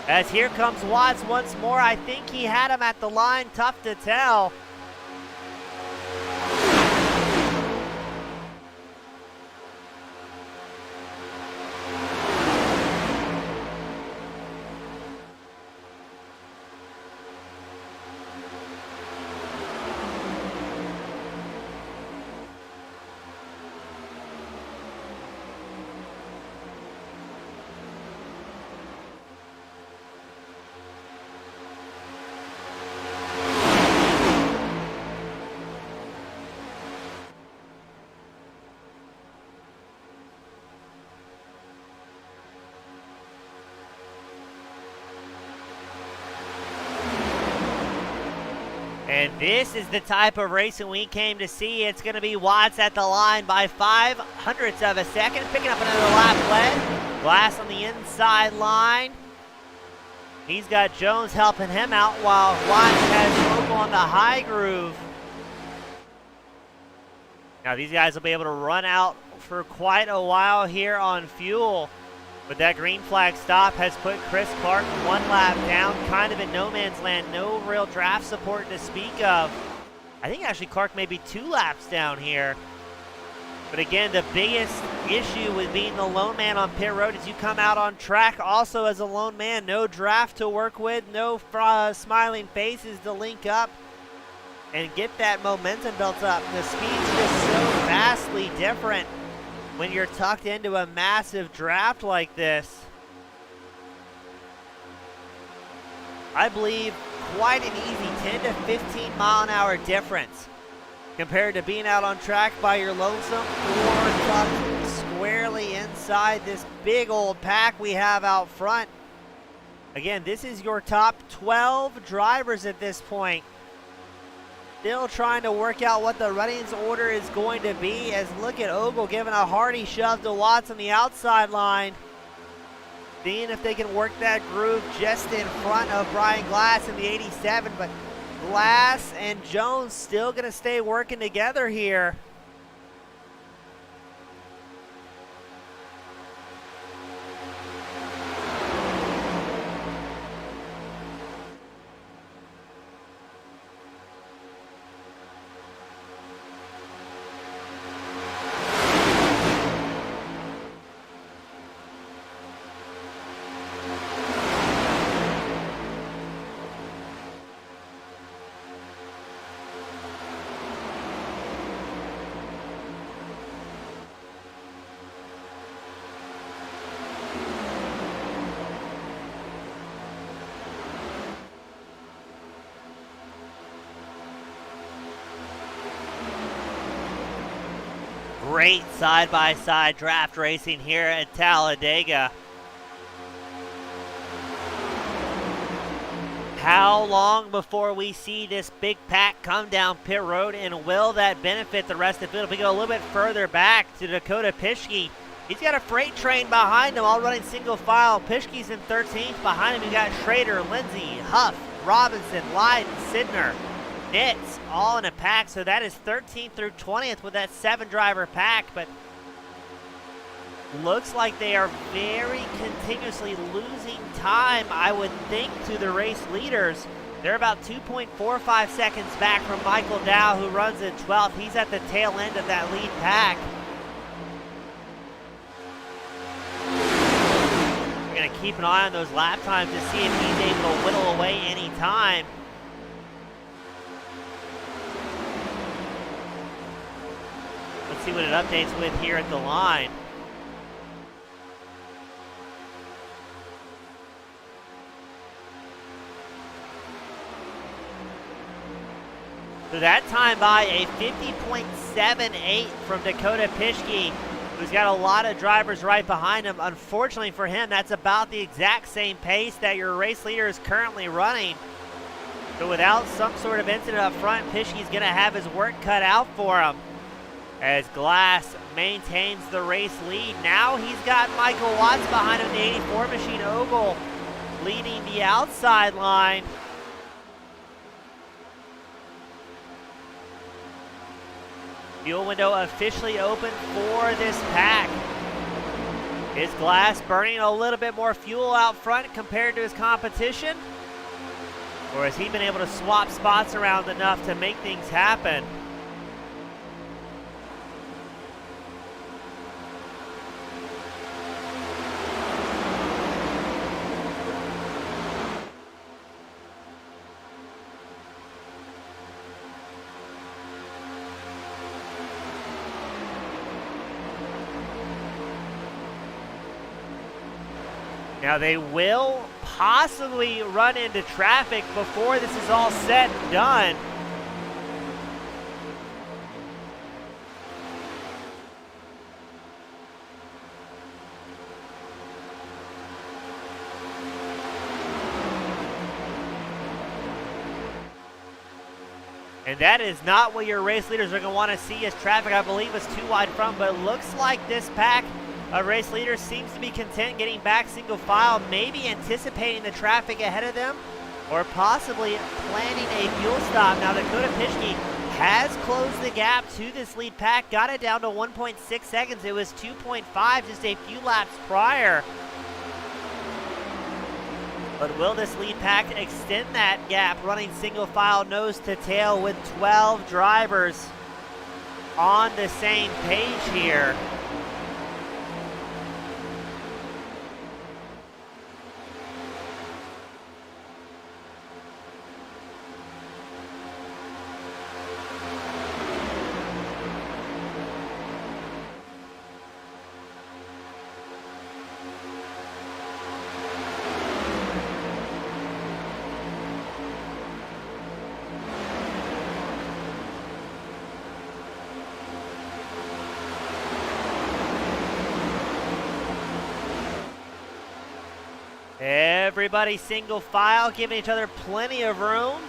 Speaker 1: As here comes Watts once more. I think he had him at the line, tough to tell. And this is the type of racing we came to see. It's going to be Watts at the line by 0.05 of a second, picking up another lap led. Glass on the inside line. He's got Jones helping him out, while Watts has Ogle on the high groove. Now these guys will be able to run out for quite a while here on fuel. But that green flag stop has put Chris Clark 1 lap down, kind of in no man's land. No real draft support to speak of. I think actually Clark may be 2 laps down here. But again, the biggest issue with being the lone man on pit road is you come out on track also as a lone man. No draft to work with, no smiling faces to link up and get that momentum built up. The speed's just so vastly different when you're tucked into a massive draft like this. I believe quite an easy 10 to 15 mile an hour difference compared to being out on track by your lonesome or tucked squarely inside this big old pack we have out front. Again, this is your top 12 drivers at this point. Still trying to work out what the runnings order is going to be, as look at Ogle giving a hearty shove to Watts on the outside line. seeing if they can work that groove just in front of Brian Glass in the 87, but Glass and Jones still going to stay working together here. Great side-by-side draft racing here at Talladega. How long before we see this big pack come down pit road, and will that benefit the rest of the field? If we go a little bit further back to Dakota Pischke, he's got a freight train behind him, all running single file. Pischke's in 13th. Behind him, you got Schrader, Lindsay, Huff, Robinson, Lyden, Sidner, Nitz, all in a pack. So that is 13th through 20th with that 7-driver pack. But looks like they are very continuously losing time, I would think, to the race leaders. They're about 2.45 seconds back from Michael Dow, who runs in 12th. He's at the tail end of that lead pack. We're going to keep an eye on those lap times to see if he's able to whittle away any time. Let's see what it updates with here at the line. So that time by a 50.78 from Dakota Pischke, who's got a lot of drivers right behind him. Unfortunately for him, that's about the exact same pace that your race leader is currently running. So without some sort of incident up front, Pischke's going to have his work cut out for him, as Glass maintains the race lead. Now he's got Michael Watts behind him, the 84 machine. Ogle leading the outside line. Fuel window officially open for this pack. Is Glass burning a little bit more fuel out front compared to his competition? Or has he been able to swap spots around enough to make things happen? Now they will possibly run into traffic before this is all said and done. And that is not what your race leaders are going to want to see as traffic, I believe, is too wide front. But it looks like this pack of race leaders seems to be content getting back single file, maybe anticipating the traffic ahead of them, or possibly planning a fuel stop. Now Dakota Pischke has closed the gap to this lead pack, got it down to 1.6 seconds. It was 2.5 just a few laps prior. But will this lead pack extend that gap, running single file nose to tail with 12 drivers on the same page here? Everybody single file, giving each other plenty of room.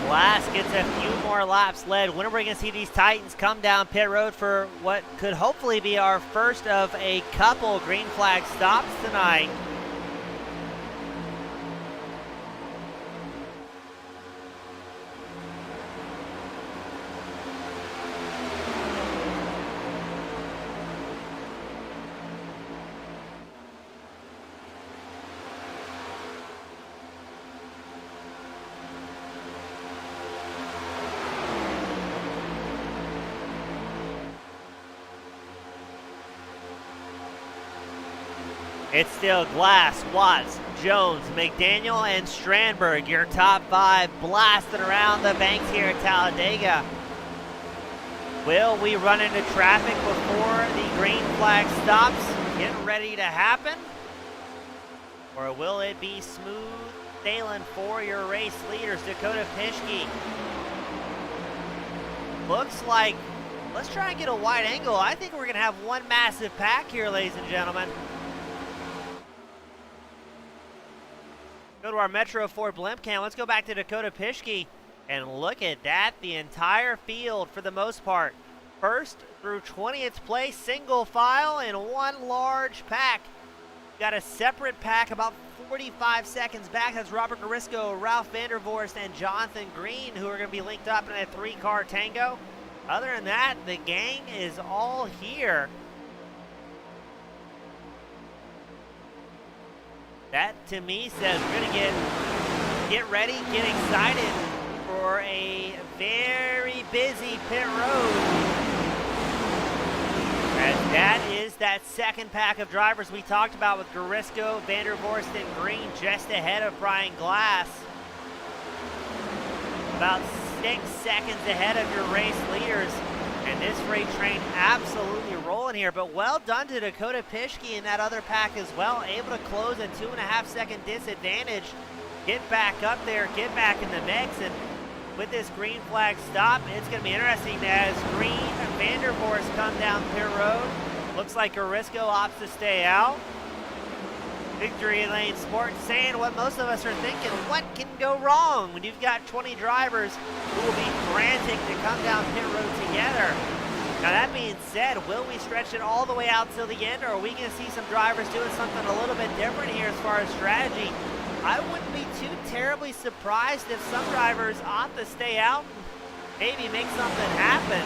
Speaker 1: Glass gets a few more laps led. When are we going to see these Titans come down pit road for what could hopefully be our first of a couple green flag stops tonight? It's still Glass, Watts, Jones, McDaniel, and Strandberg, your top 5 blasting around the banks here at Talladega. Will we run into traffic before the green flag stops getting ready to happen? Or will it be smooth sailing for your race leaders? Dakota Pischke. Looks like, let's try and get a wide angle. I think we're going to have one massive pack here, ladies and gentlemen. Go to our Metro Ford blimp cam. Let's go back to Dakota Pischke and look at that. The entire field, for the most part, first through 20th place, single file in one large pack. Got a separate pack about 45 seconds back. That's Robert Garisco, Ralph Vandervorst, and Jonathan Green, who are going to be linked up in a 3-car tango. Other than that, the gang is all here. That, to me, says we're going to get ready, get excited for a very busy pit road. And that is that second pack of drivers we talked about with Garisco, Vandervorst, and Green just ahead of Brian Glass. About 6 seconds ahead of your race leaders. And this freight train absolutely rolling here, but well done to Dakota Pischke in that other pack as well. Able to close a 2.5-second disadvantage, get back up there, get back in the mix, and with this green flag stop, it's going to be interesting as Green and Vandervorst come down pit road. Looks like Garisco opts to stay out. Victory Lane Sports saying what most of us are thinking, what can go wrong when you've got 20 drivers who will be frantic to come down pit road together? Now that being said, will we stretch it all the way out till the end, or are we going to see some drivers doing something a little bit different here as far as strategy? I wouldn't be too terribly surprised if some drivers opt to stay out and maybe make something happen.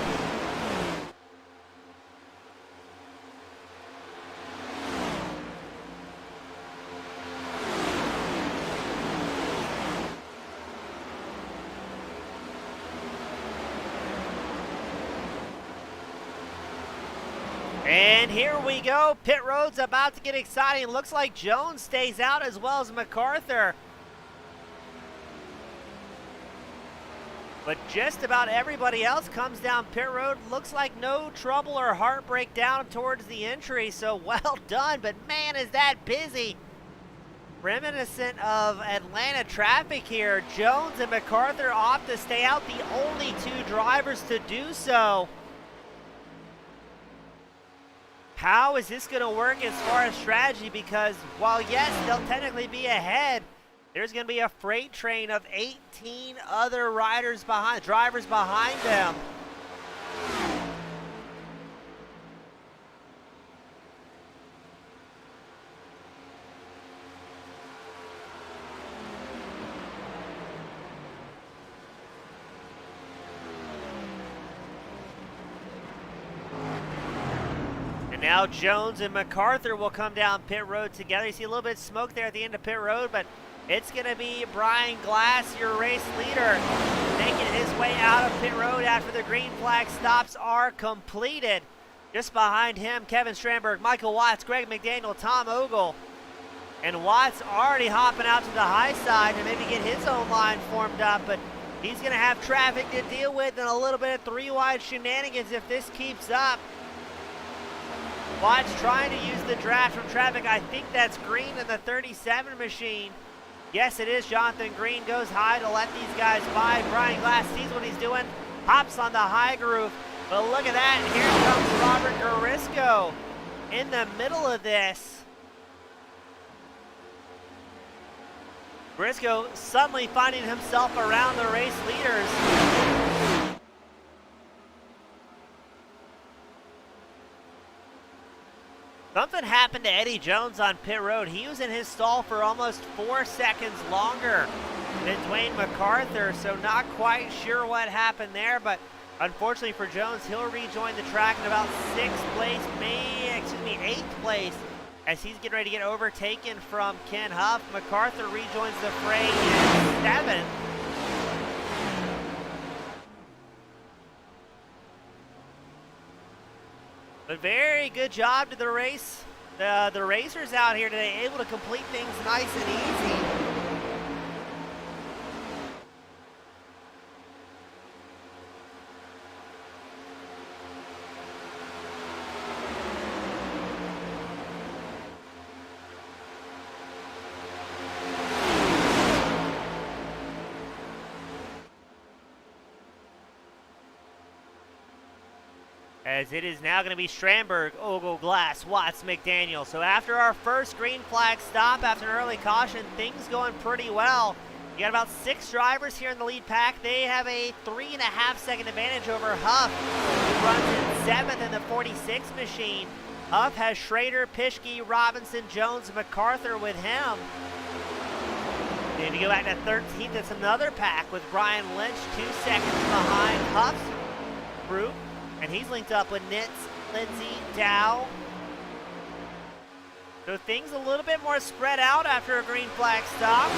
Speaker 1: And here we go. Pit road's about to get exciting. Looks like Jones stays out as well as McArthur. But just about everybody else comes down pit road. Looks like no trouble or heartbreak down towards the entry. So well done, but man, is that busy. Reminiscent of Atlanta traffic here. Jones and McArthur opt to stay out, the only 2 drivers to do so. How is this going to work as far as strategy? Because while yes, they'll technically be ahead, there's going to be a freight train of 18 other drivers behind them. Now Jones and McArthur will come down pit road together. You see a little bit of smoke there at the end of pit road, but it's going to be Brian Glass, your race leader, making his way out of pit road after the green flag stops are completed. Just behind him, Kevin Strandberg, Michael Watts, Greg McDaniel, Tom Ogle. And Watts already hopping out to the high side to maybe get his own line formed up, but he's going to have traffic to deal with and a little bit of 3-wide shenanigans if this keeps up. Watts trying to use the draft from traffic. I think that's Green in the 37 machine. Yes, it is. Jonathan Green goes high to let these guys by. Brian Glass sees what he's doing, hops on the high groove. But look at that. Here comes Robert Garisco in the middle of this. Briscoe suddenly finding himself around the race leaders. Something happened to Eddie Jones on pit road. He was in his stall for almost 4 seconds longer than Dwayne McCarthy, so not quite sure what happened there, but unfortunately for Jones, he'll rejoin the track in about 6th place, 8th place, as he's getting ready to get overtaken from Ken Huff. McCarthy rejoins the fray in 7th. But very good job to the race. The racers out here today, able to complete things nice and easy. As it is now going to be Strandberg, Ogle, Glass, Watts, McDaniel. So after our first green flag stop, after an early caution, things going pretty well. You got about 6 drivers here in the lead pack. They have a 3.5 second advantage over Huff, who runs in 7th in the 46 machine. Huff has Schrader, Pischke, Robinson, Jones, McCarthy with him. And if you go back to 13th, it's another pack with Brian Lynch 2 seconds behind Huff's group. And he's linked up with Nitz, Lindsay, Dow. So things a little bit more spread out after a green flag stop.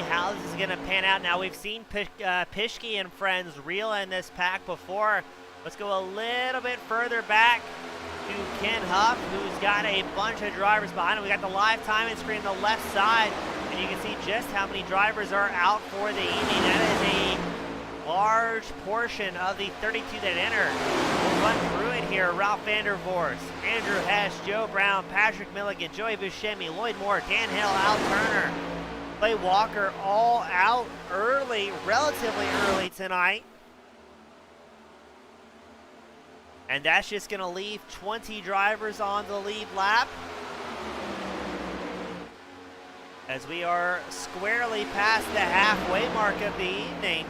Speaker 1: How this is going to pan out. Now, we've seen Pischke and friends reel in this pack before. Let's go a little bit further back to Ken Huff, who's got a bunch of drivers behind him. We got the live timing screen on the left side, and you can see just how many drivers are out for the evening. That is a large portion of the 32 that entered. We'll run through it here. Ralph Vandervoort, Andrew Hess, Joe Brown, Patrick Milligan, Joey Buscemi, Lloyd Moore, Dan Hill, Al Turner, Clay Walker, all out early, relatively early tonight. And that's just going to leave 20 drivers on the lead lap, as we are squarely past the halfway mark of the evening.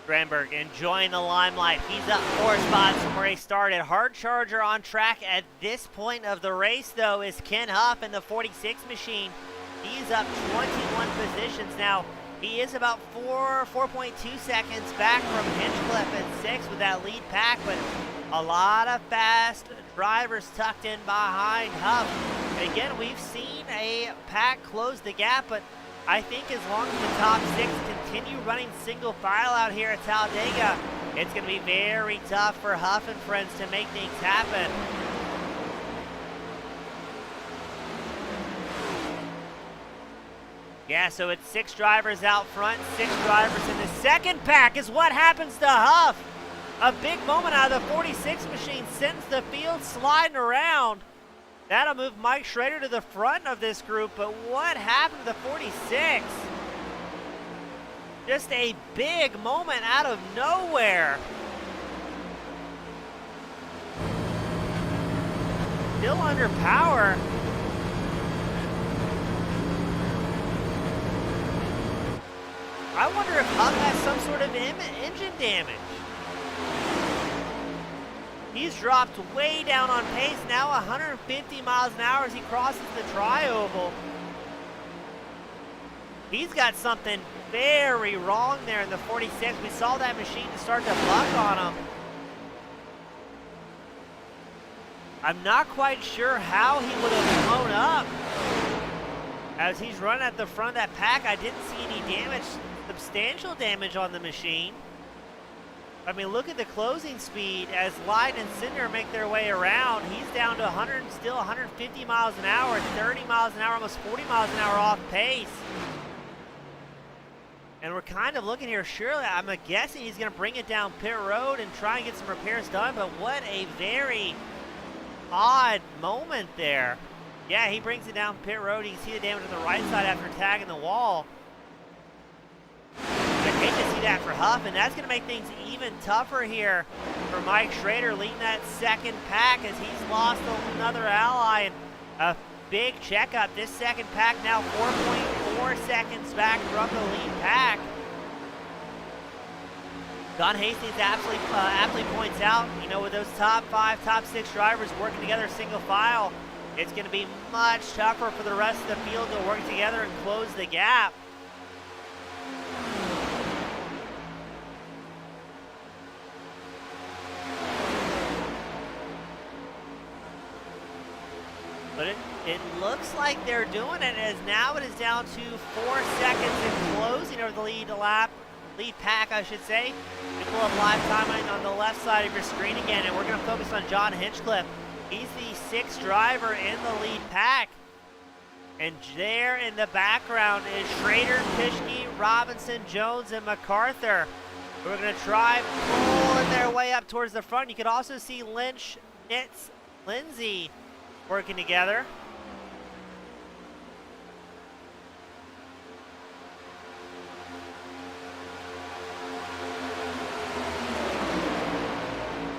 Speaker 1: Strandberg enjoying the limelight. He's up 4 spots from where he started. Hard charger on track at this point of the race, though, is Ken Huff in the 46 machine. He's up 21 positions now. He is about 4.2 seconds back from Hinchcliffe at 6 with that lead pack, but a lot of fast drivers tucked in behind Huff. And again, we've seen a pack close the gap, but I think as long as the top 6 continue running single file out here at Talladega, it's going to be very tough for Huff and friends to make things happen. Yeah, so it's 6 drivers out front, 6 drivers in the second pack is what happens to Huff. A big moment out of the 46 machine sends the field sliding around. That'll move Mike Schrader to the front of this group, but what happened to the 46? Just a big moment out of nowhere. still under power. I wonder if Huck has some sort of engine damage. He's dropped way down on pace, now 150 miles an hour as he crosses the tri-oval. He's got something very wrong there in the 46. We saw that machine start to buck on him. I'm not quite sure how he would have blown up. As he's running at the front of that pack, I didn't see any damage, substantial damage on the machine. I mean, look at the closing speed as Light and Cinder make their way around. He's down to 150 miles an hour, 30 miles an hour, almost 40 miles an hour off pace. And we're kind of looking here, surely, I'm guessing he's going to bring it down pit road and try and get some repairs done, but what a very odd moment there. Yeah, he brings it down pit road. You can see the damage on the right side after tagging the wall. I hate to see that for Huff, and that's going to make things even tougher here for Mike Schrader leading that second pack as he's lost another ally. And a big checkup. This second pack now 4.4 seconds back from the lead pack. Don Hastings aptly points out, you know, with those top 5, top 6 drivers working together single file, it's going to be much tougher for the rest of the field to work together and close the gap. But it looks like they're doing it, as now it is down to 4 seconds in closing over the lead pack, I should say. You pull up live timing on the left side of your screen again, and we're going to focus on John Hinchcliffe. He's the 6th driver in the lead pack. And there in the background is Schrader, Pischke, Robinson, Jones, and MacArthur. We're going to try pulling their way up towards the front. You can also see Lynch, Nitz, Lindsay working together.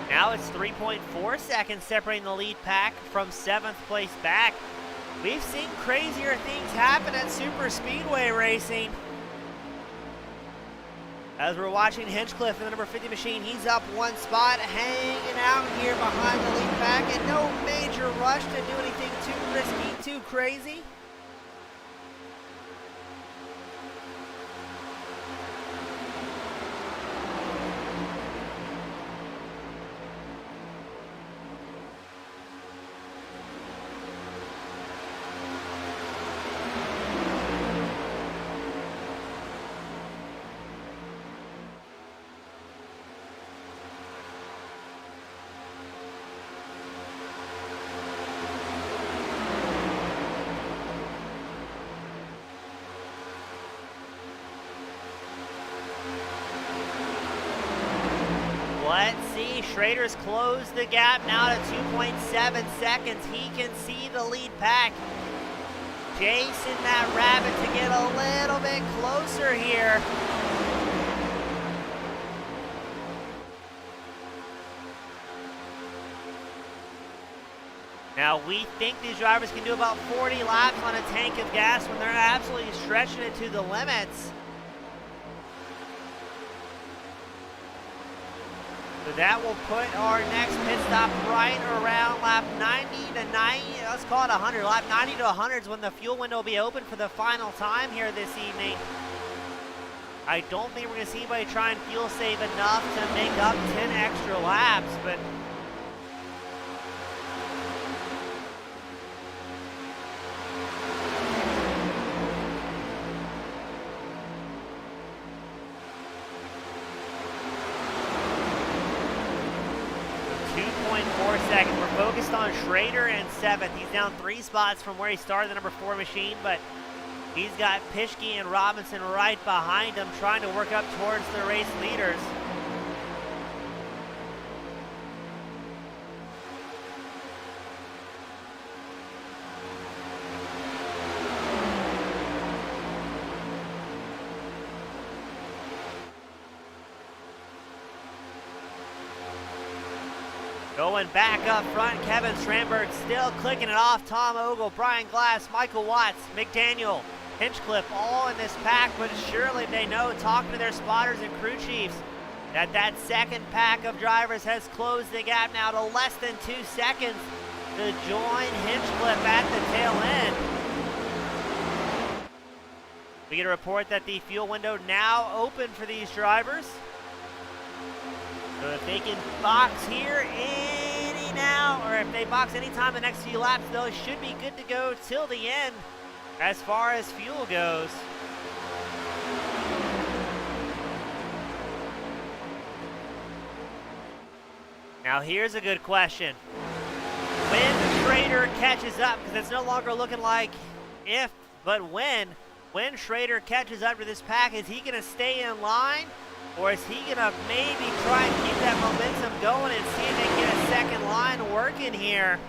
Speaker 1: Now it's 3.4 seconds separating the lead pack from 7th place back. We've seen crazier things happen at super speedway racing. As we're watching Hinchcliffe in the number 50 machine, he's up 1 spot, hanging out here behind the lead pack, and no major rush to do anything too risky, too crazy. Let's see, Schrader's closed the gap now to 2.7 seconds. He can see the lead pack. Chasing that rabbit to get a little bit closer here. Now we think these drivers can do about 40 laps on a tank of gas when they're absolutely stretching it to the limits. So that will put our next pit stop right around lap 90 to 90, let's call it 100. Lap 90 to 100 is when the fuel window will be open for the final time here this evening. I don't think we're going to see anybody try and fuel save enough to make up 10 extra laps, but seconds. We're focused on Schrader in 7th. He's down 3 spots from where he started the number 4 machine, but he's got Pischke and Robinson right behind him trying to work up towards the race leaders. Going back up front, Kevin Strandberg still clicking it off. Tom Ogle, Brian Glass, Michael Watts, McDaniel, Hinchcliffe, all in this pack, but surely they know, talking to their spotters and crew chiefs, that second pack of drivers has closed the gap now to less than 2 seconds to join Hinchcliffe at the tail end. We get a report that the fuel window now open for these drivers. So if they can box here any now, or if they box anytime the next few laps, they should be good to go till the end as far as fuel goes. Now here's a good question. When Schrader catches up, because it's no longer looking like if, but when Schrader catches up to this pack, is he going to stay in line? Or is he going to maybe try and keep that momentum going and see if they can get a second line working here?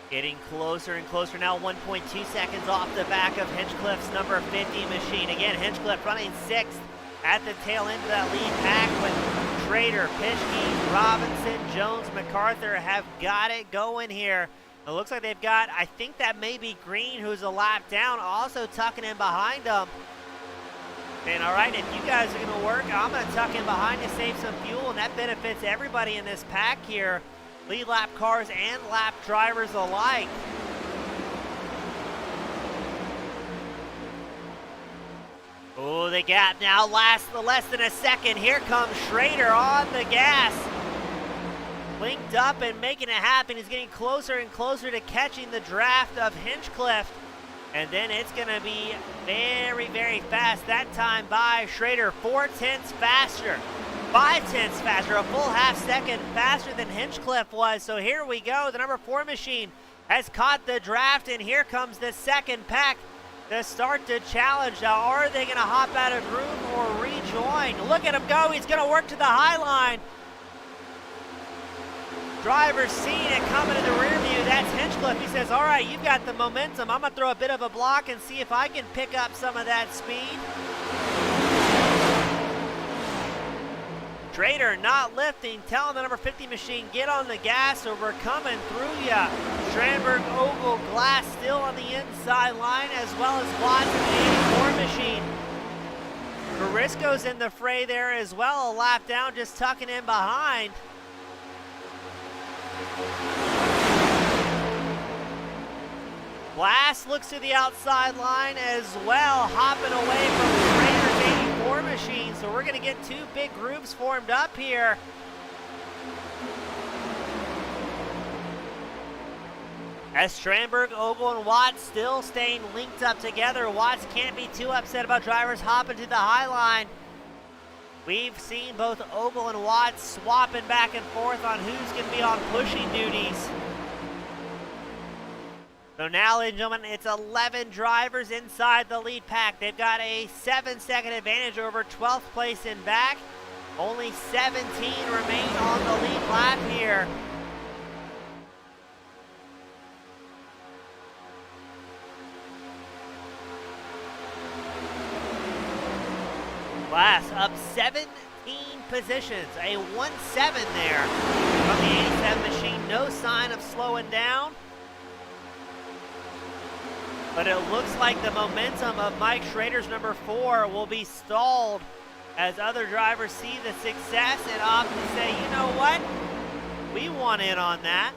Speaker 1: Getting closer and closer now, 1.2 seconds off the back of Hinchcliffe's number 50 machine. Again, Hinchcliffe running 6th at the tail end of that lead pack, with Schrader, Pischke, Robinson, Jones, MacArthur have got it going here. It looks like they've got, I think that may be Green, who's a lap down, also tucking in behind them. And all right, if you guys are going to work, I'm going to tuck in behind to save some fuel, and that benefits everybody in this pack here, lead lap cars and lap drivers alike. Oh, the gap now lasts less than a second. Here comes Schrader on the gas. Linked up and making it happen. He's getting closer and closer to catching the draft of Hinchcliffe. And then it's going to be very, very fast. That time by Schrader, 4/10 faster. 5/10 faster, a full half second faster than Hinchcliffe was. So here we go. The number 4 machine has caught the draft, and here comes the second pack to start the challenge. Now, are they going to hop out of groove or rejoin? Look at him go. He's going to work to the high line. Driver's seeing it coming in the rear view. That's Hinchcliffe. He says, all right, you've got the momentum. I'm going to throw a bit of a block and see if I can pick up some of that speed. Schrader not lifting, telling the number 50 machine, get on the gas or we're coming through ya. Strandberg, Ogle, Glass still on the inside line, as well as Watts and the 84 machine. Barisco's in the fray there as well, a lap down, just tucking in behind. Glass looks to the outside line as well, hopping away from Schrader's 84 machine. So we're going to get 2 big groups formed up here. As Strandberg, Ogle, and Watts still staying linked up together. Watts can't be too upset about drivers hopping to the high line. We've seen both Ogle and Watts swapping back and forth on who's going to be on pushing duties. So now, ladies and gentlemen, it's 11 drivers inside the lead pack. They've got a 7-second advantage over 12th place in back. Only 17 remain on the lead lap here. Glass up 17 positions, a 1-7 there from the 87 machine. No sign of slowing down. But it looks like the momentum of Mike Schrader's number 4 will be stalled as other drivers see the success and opt to say, you know what, we want in on that.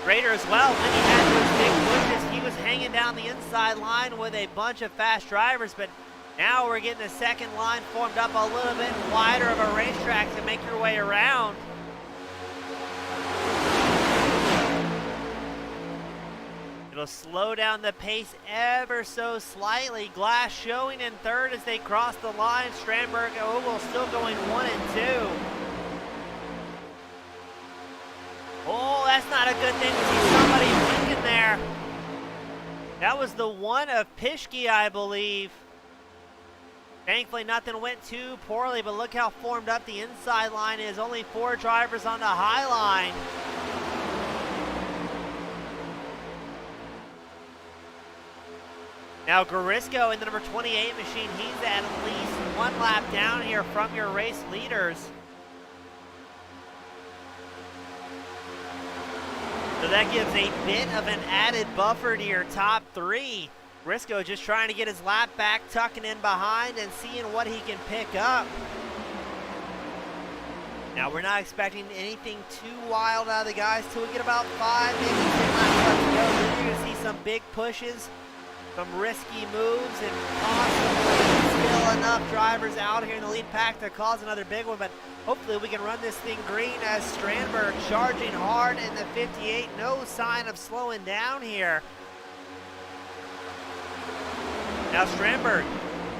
Speaker 1: Schrader as well, when he had those big pushes, he was hanging down the inside line with a bunch of fast drivers, but now we're getting the second line formed up a little bit wider of a racetrack to make your way around. It'll slow down the pace ever so slightly. Glass showing in third as they cross the line. Strandberg and Ogle still going 1 and 2. Oh, that's not a good thing to see somebody blinking there. That was the one of Pischke, I believe. Thankfully, nothing went too poorly, but look how formed up the inside line is. Only 4 drivers on the high line. Now Garisco in the number 28 machine, he's at least 1 lap down here from your race leaders. So that gives a bit of an added buffer to your top 3. Briscoe just trying to get his lap back, tucking in behind and seeing what he can pick up. Now we're not expecting anything too wild out of the guys till we get about 5, maybe 10 laps left to go. Then you're going to see some big pushes, some risky moves, and possibly still enough drivers out here in the lead pack to cause another big one. But hopefully we can run this thing green as Strandberg charging hard in the 58. No sign of slowing down here. Now Strandberg,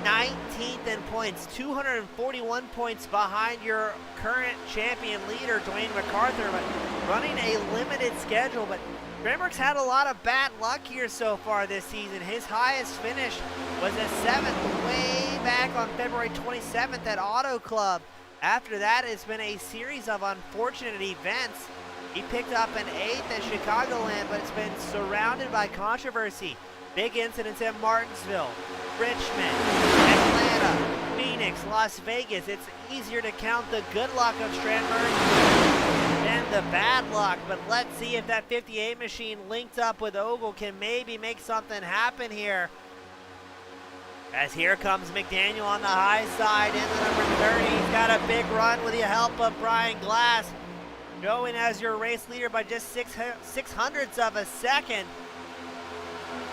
Speaker 1: 19th in points, 241 points behind your current champion leader, Dwayne McCarthy, but running a limited schedule. But Strandberg's had a lot of bad luck here so far this season. His highest finish was a 7th way back on February 27th at Auto Club. After that, it's been a series of unfortunate events. He picked up an 8th at Chicagoland, but it's been surrounded by controversy. Big incidents at Martinsville, Richmond, Atlanta, Phoenix, Las Vegas. It's easier to count the good luck of Strandberg than the bad luck, but let's see if that 58 machine linked up with Ogle can maybe make something happen here. As here comes McDaniel on the high side in the number 30. He's got a big run with the help of Brian Glass, going as your race leader by just 6/600ths of a second.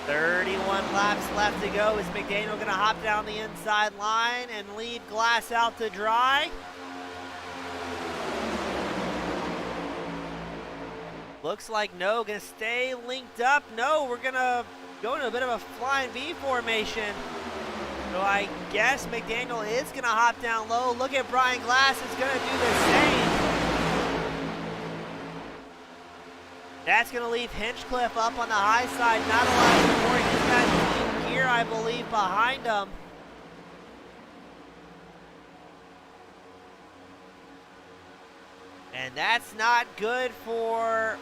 Speaker 1: 31 laps left to go. Is McDaniel going to hop down the inside line and leave Glass out to dry? Looks like no, going to stay linked up. No, we're going to go into a bit of a flying V formation. So I guess McDaniel is going to hop down low. Look at Brian Glass is going to do the same. That's going to leave Hinchcliffe up on the high side. Not a lot of support. He's got Team Gear, I believe, behind him. And that's not good for...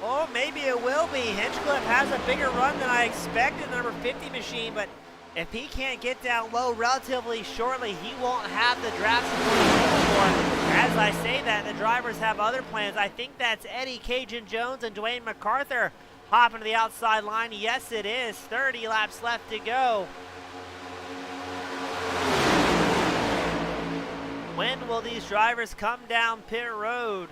Speaker 1: Oh, maybe it will be. Hinchcliffe has a bigger run than I expected, the number 50 machine, but if he can't get down low relatively shortly, he won't have the draft support he's looking for. As I say that, the drivers have other plans. I think that's Eddie Cajun Jones and Dwayne McCarthy hopping to the outside line. Yes, it is. 30 laps left to go. When will these drivers come down pit road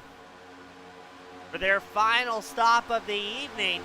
Speaker 1: for their final stop of the evening?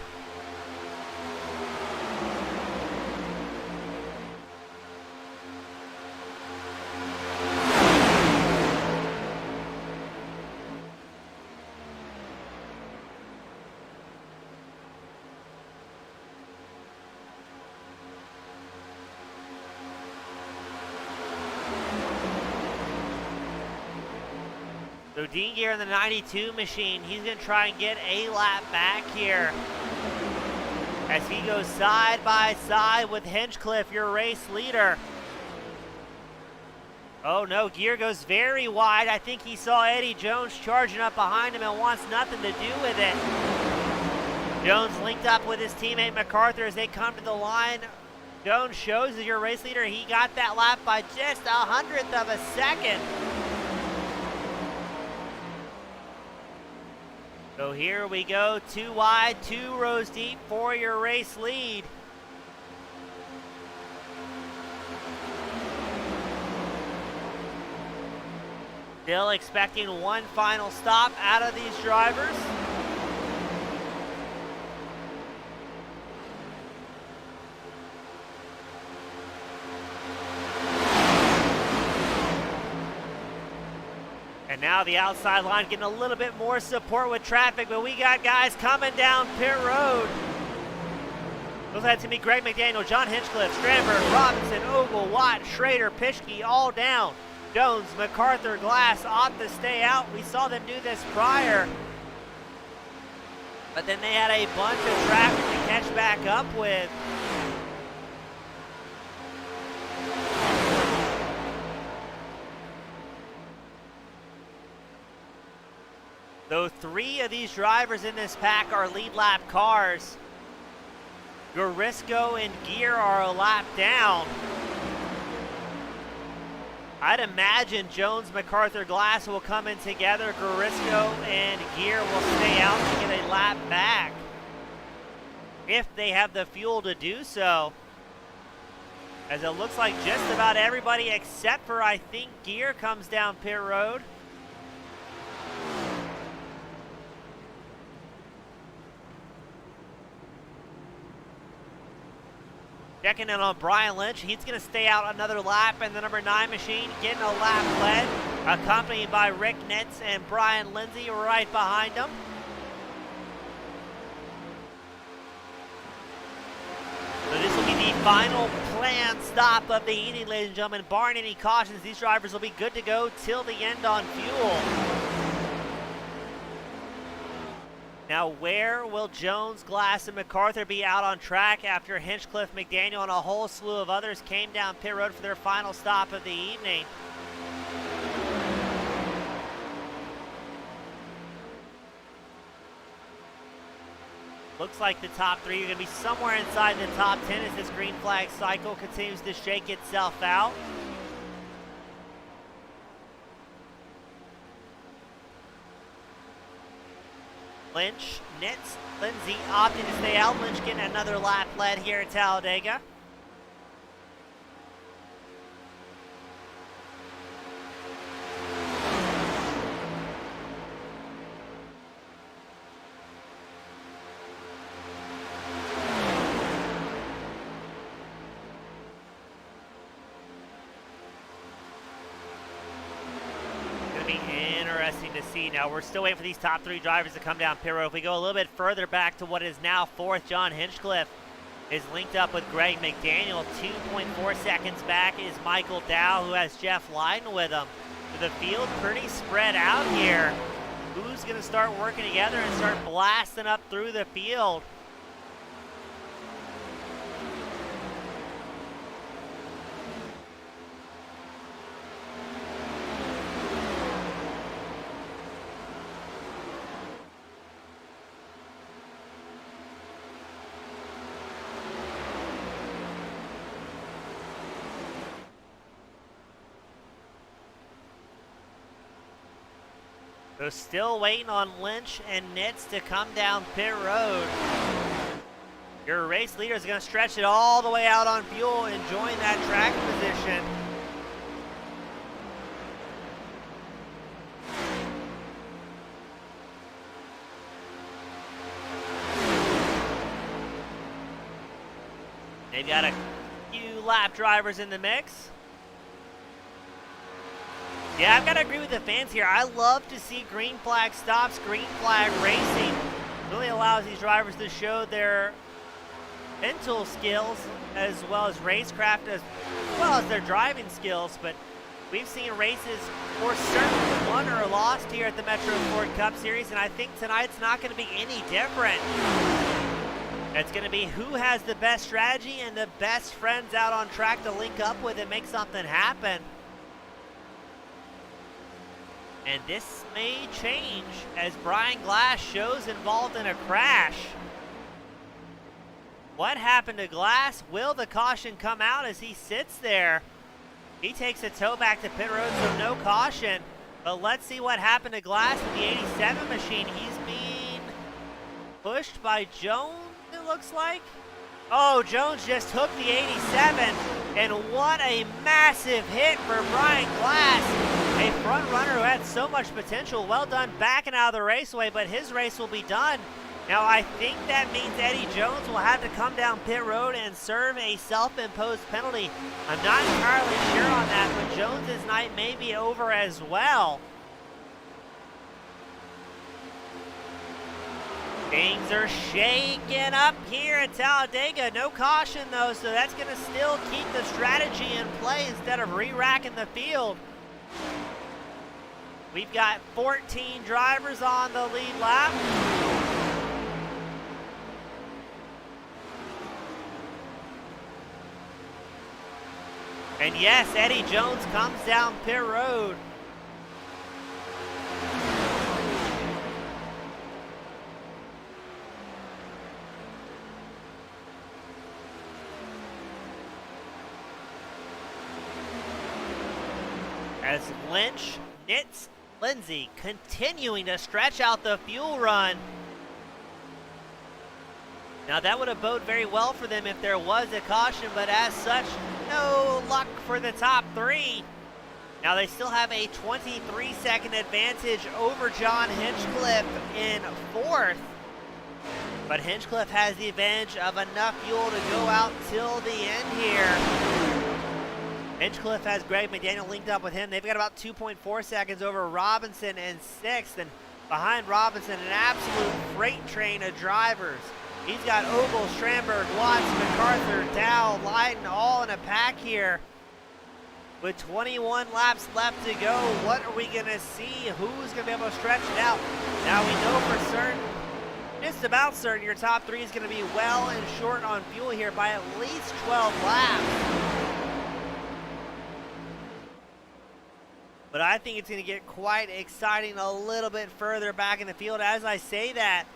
Speaker 1: So Dean Gear in the 92 machine, he's going to try and get a lap back here as he goes side by side with Hinchcliffe, your race leader. Oh no, Gear goes very wide. I think he saw Eddie Jones charging up behind him and wants nothing to do with it. Jones linked up with his teammate McCarthy as they come to the line. Jones shows as your race leader, he got that lap by just 1/100th of a second. So here we go, 2 wide, 2 rows deep for your race lead. Still expecting one final stop out of these drivers. And now the outside line getting a little bit more support with traffic, but we got guys coming down pit road. Those had to be Greg McDaniel, John Hinchcliffe, Strandberg, Robinson, Ogle, Watt, Schrader, Pischke, all down. Jones, McCarthy, Glass opt to stay out. We saw them do this prior. But then they had a bunch of traffic to catch back up with. Though 3 of these drivers in this pack are lead lap cars, Garisco and Gear are a lap down. I'd imagine Jones, McArthur, Glass will come in together. Garisco and Gear will stay out to get a lap back, if they have the fuel to do so. As it looks like just about everybody except for, I think, Gear comes down pit road. Checking in on Brian Lynch. He's going to stay out another lap in the number 9 machine, getting a lap led, accompanied by Rick Nitz and Brian Lindsay right behind him. So this will be the final planned stop of the evening, ladies and gentlemen. Barring any cautions, these drivers will be good to go till the end on fuel. Now, where will Jones, Glass, and McArthur be out on track after Hinchcliffe, McDaniel, and a whole slew of others came down pit road for their final stop of the evening? Looks like the top 3 are going to be somewhere inside the top 10 as this green flag cycle continues to shake itself out. Lynch, Nitz, Lindsay opting to stay out. Lynch getting another lap led here at Talladega. Be interesting to see. Now, we're still waiting for these top 3 drivers to come down pit road. If we go a little bit further back to what is now 4th, John Hinchcliffe is linked up with Greg McDaniel. 2.4 seconds back is Michael Dow, who has Jeff Lyden with him. So the field pretty spread out here. Who's going to start working together and start blasting up through the field? So still waiting on Lynch and Nitz to come down pit road. Your race leader is going to stretch it all the way out on fuel, enjoying that track position. They've got a few lap drivers in the mix. Yeah, I've got to agree with the fans here. I love to see green flag stops, green flag racing. Really allows these drivers to show their mental skills as well as racecraft, as well as their driving skills. But we've seen races for certain won or lost here at the Metro Ford Cup Series, and I think tonight's not going to be any different. It's going to be who has the best strategy and the best friends out on track to link up with and make something happen. And this may change as Brian Glass shows involved in a crash. What happened to Glass? Will the caution come out as he sits there? He takes a tow back to pit road, so no caution. But let's see what happened to Glass with the 87 machine. He's being pushed by Jones, it looks like. Oh, Jones just hooked the 87, and what a massive hit for Brian Glass. A front runner who had so much potential. Well done backing out of the raceway, but his race will be done. Now, I think that means Eddie Jones will have to come down pit road and serve a self-imposed penalty. I'm not entirely sure on that, but Jones's night may be over as well. Things are shaking up here at Talladega. No caution, though, so that's going to still keep the strategy in play instead of re-racking the field. We've got 14 drivers on the lead lap. And yes, Eddie Jones comes down pit road. as Lynch, Nitz, Lindsay continuing to stretch out the fuel run. Now that would have boded very well for them if there was a caution, but as such, no luck for the top three. Now they still have a 23-second advantage over John Hinchcliffe in fourth. But Hinchcliffe has the advantage of enough fuel to go out till the end here. Hinchcliffe has Greg McDaniel linked up with him. They've got about 2.4 seconds over Robinson in sixth. And behind Robinson, an absolute freight train of drivers. He's got Ogle, Stramberg, Watts, MacArthur, Dow, Lydon all in a pack here. With 21 laps left to go, what are we going to see? Who's going to be able to stretch it out? Now we know for certain, just about certain, your top three is going to be well and short on fuel here by at least 12 laps. But I think it's going to get quite exciting a little bit further back in the field. As I say that,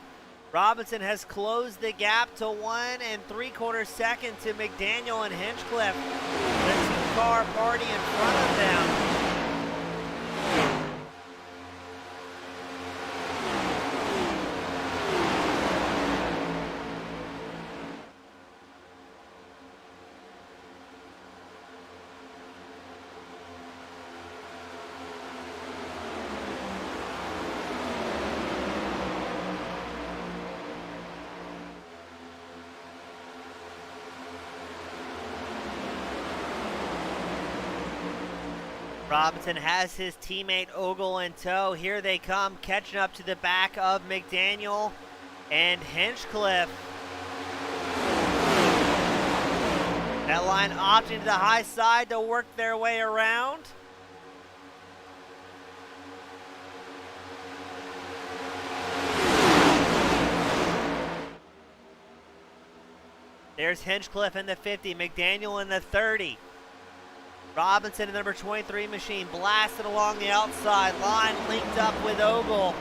Speaker 1: Robinson has closed the gap to 1 3/4 seconds to McDaniel and Hinchcliffe. The two-car party in front of them. Robinson has his teammate Ogle in tow. Here they come, catching up to the back of McDaniel and Hinchcliffe. That line opting to the high side to work their way around. There's Hinchcliffe in the 50, McDaniel in the 30. Robinson in the number 23 machine blasted along the outside line, linked up with Ogle.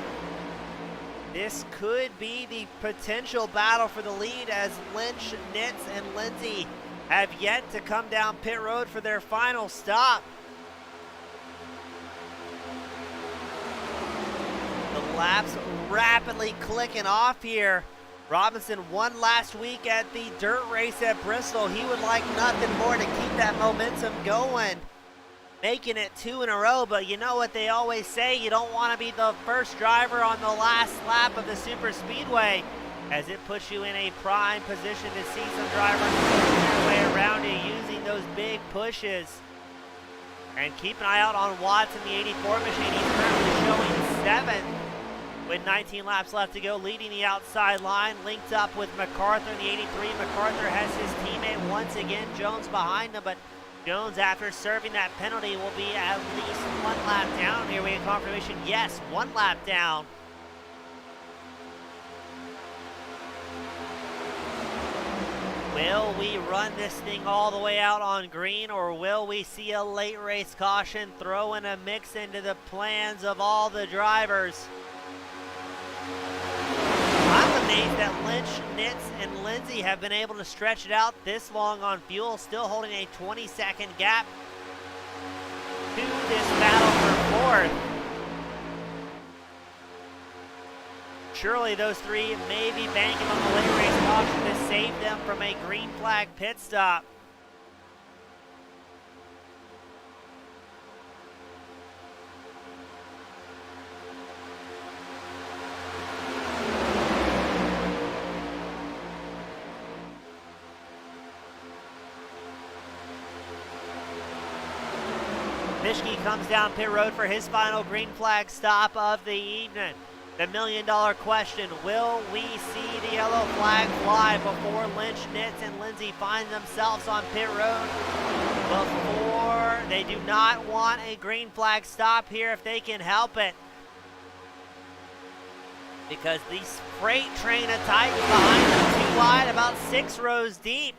Speaker 1: This could be the potential battle for the lead as Lynch, Nitz, and Lindsay have yet to come down pit road for their final stop. The laps rapidly clicking off here. Robinson won last week at the dirt race at Bristol. He would like nothing more to keep that momentum going, making it 2 in a row. But you know what they always say, you don't want to be the first driver on the last lap of the super speedway, as it puts you in a prime position to see some drivers pushing their way around you using those big pushes. And keep an eye out on Watts in the 84 machine. He's currently showing 7th. With 19 laps left to go, leading the outside line, linked up with MacArthur in the 83. MacArthur has his teammate once again, Jones, behind him, but Jones, after serving that penalty, will be at least 1 lap down. Here we get confirmation, yes, 1 lap down. Will we run this thing all the way out on green, or will we see a late race caution throw in a mix into the plans of all the drivers? I'm amazed that Lynch, Nitz, and Lindsay have been able to stretch it out this long on fuel, still holding a 20-second gap to this battle for 4th. Surely those three may be banking on the late race caution to save them from a green flag pit stop. Mischke comes down pit road for his final green flag stop of the evening. The $1 million question, will we see the yellow flag fly before Lynch, Nitz, and Lindsay find themselves on pit road? Before, they do not want a green flag stop here if they can help it. Because the freight train of Titan behind them, too wide, about 6 rows deep.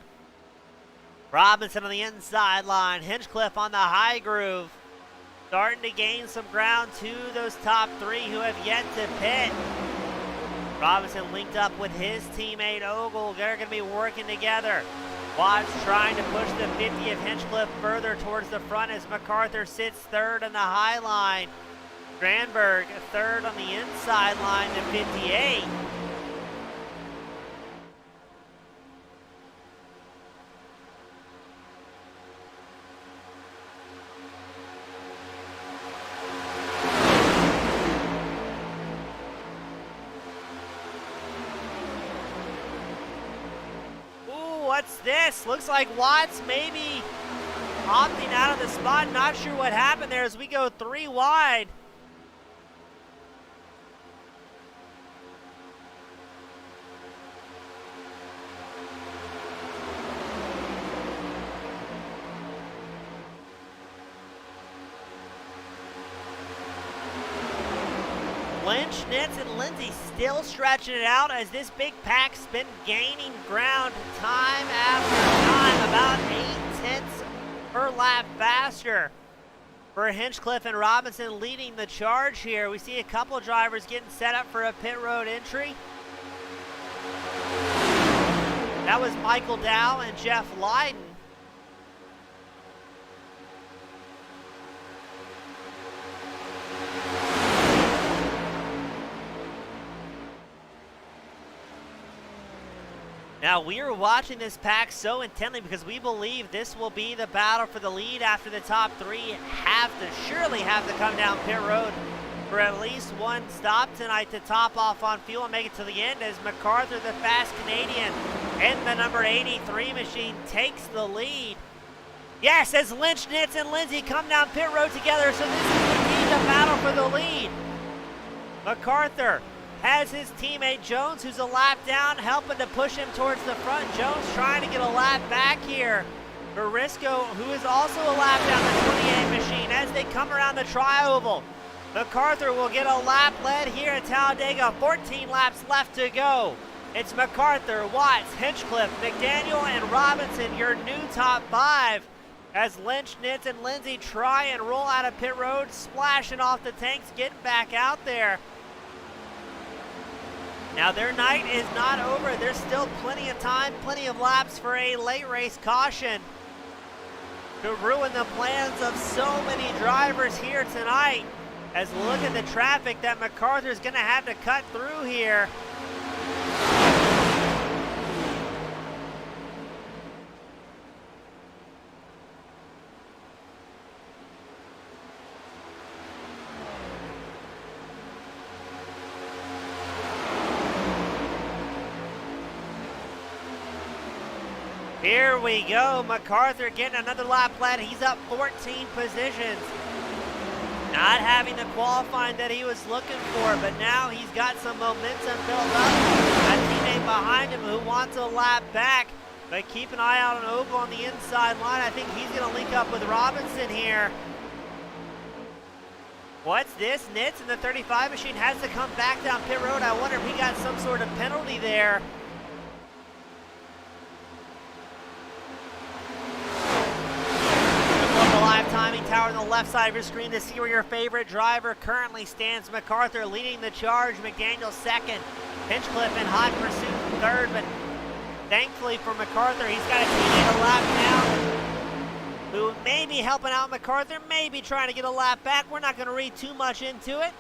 Speaker 1: Robinson on the inside line, Hinchcliffe on the high groove. Starting to gain some ground to those top 3 who have yet to pit. Robinson linked up with his teammate Ogle. They're going to be working together. Watts trying to push the 50 of Hinchcliffe further towards the front as McArthur sits third on the high line. Strandberg third on the inside line to 58. What's this? Looks like Watts maybe opting out of the spot. Not sure what happened there as we go 3 wide. Lynch, Nitz, and Lindsay still stretching it out as this big pack's been gaining ground time after time, about 8/10 per lap faster for Hinchcliffe and Robinson leading the charge here. We see a couple drivers getting set up for a pit road entry. That was Michael Dow and Jeff Lydon. Now, we are watching this pack so intently because we believe this will be the battle for the lead after the top 3 surely have to come down pit road for at least one stop tonight to top off on fuel and make it to the end as McArthur, the fast Canadian, and the number 83 machine takes the lead. Yes, as Lynch, Nitz, and Lindsay come down pit road together, so this is indeed the battle for the lead. McArthur has his teammate Jones, who's a lap down, helping to push him towards the front. Jones trying to get a lap back here. Barisco, who is also a lap down the 28 machine as they come around the tri-oval. McArthur will get a lap lead here at Talladega. 14 laps left to go. It's McArthur, Watts, Hinchcliffe, McDaniel, and Robinson, your new top 5. As Lynch, Nitz, and Lindsay try and roll out of pit road, splashing off the tanks, getting back out there. Now, their night is not over. There's still plenty of time, plenty of laps for a late race caution to ruin the plans of so many drivers here tonight. As look at the traffic that McArthur is going to have to cut through here. Here we go, McArthur getting another lap lead. He's up 14 positions. Not having the qualifying that he was looking for, but now he's got some momentum built up. A teammate behind him who wants a lap back, but keep an eye out on Ogle on the inside line. I think he's going to link up with Robinson here. What's this? Nitz in the 35 machine has to come back down pit road. I wonder if he got some sort of penalty there. Live timing tower on the left side of your screen to see where your favorite driver currently stands. McArthur leading the charge, McDaniel second, Hinchcliffe in hot pursuit third, but thankfully for McArthur, he's got a teammate a lap down who may be helping out McArthur, maybe trying to get a lap back. We're not going to read too much into it.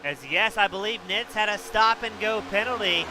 Speaker 1: As yes, I believe Nitz had a stop and go penalty.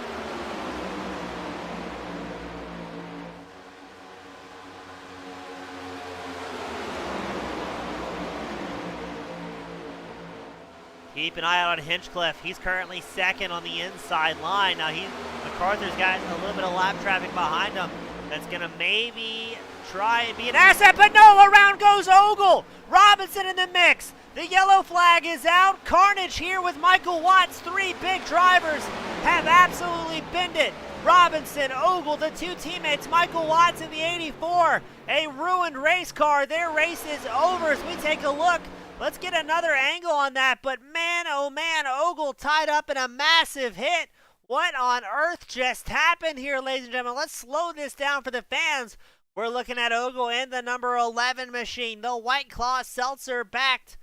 Speaker 1: Keep an eye out on Hinchcliffe. He's currently second on the inside line. Now McArthur's got a little bit of lap traffic behind him. That's gonna maybe try and be an asset, but no, around goes Ogle. Robinson in the mix. The yellow flag is out. Carnage here with Michael Watts. 3 big drivers have absolutely binned it. Robinson, Ogle, the 2 teammates, Michael Watts in the 84. A ruined race car. Their race is over as we take a look. Let's get another angle on that. But man, oh man, Ogle tied up in a massive hit. What on earth just happened here, ladies and gentlemen? Let's slow this down for the fans. We're looking at Ogle in the number 11 machine. The White Claw Seltzer-backed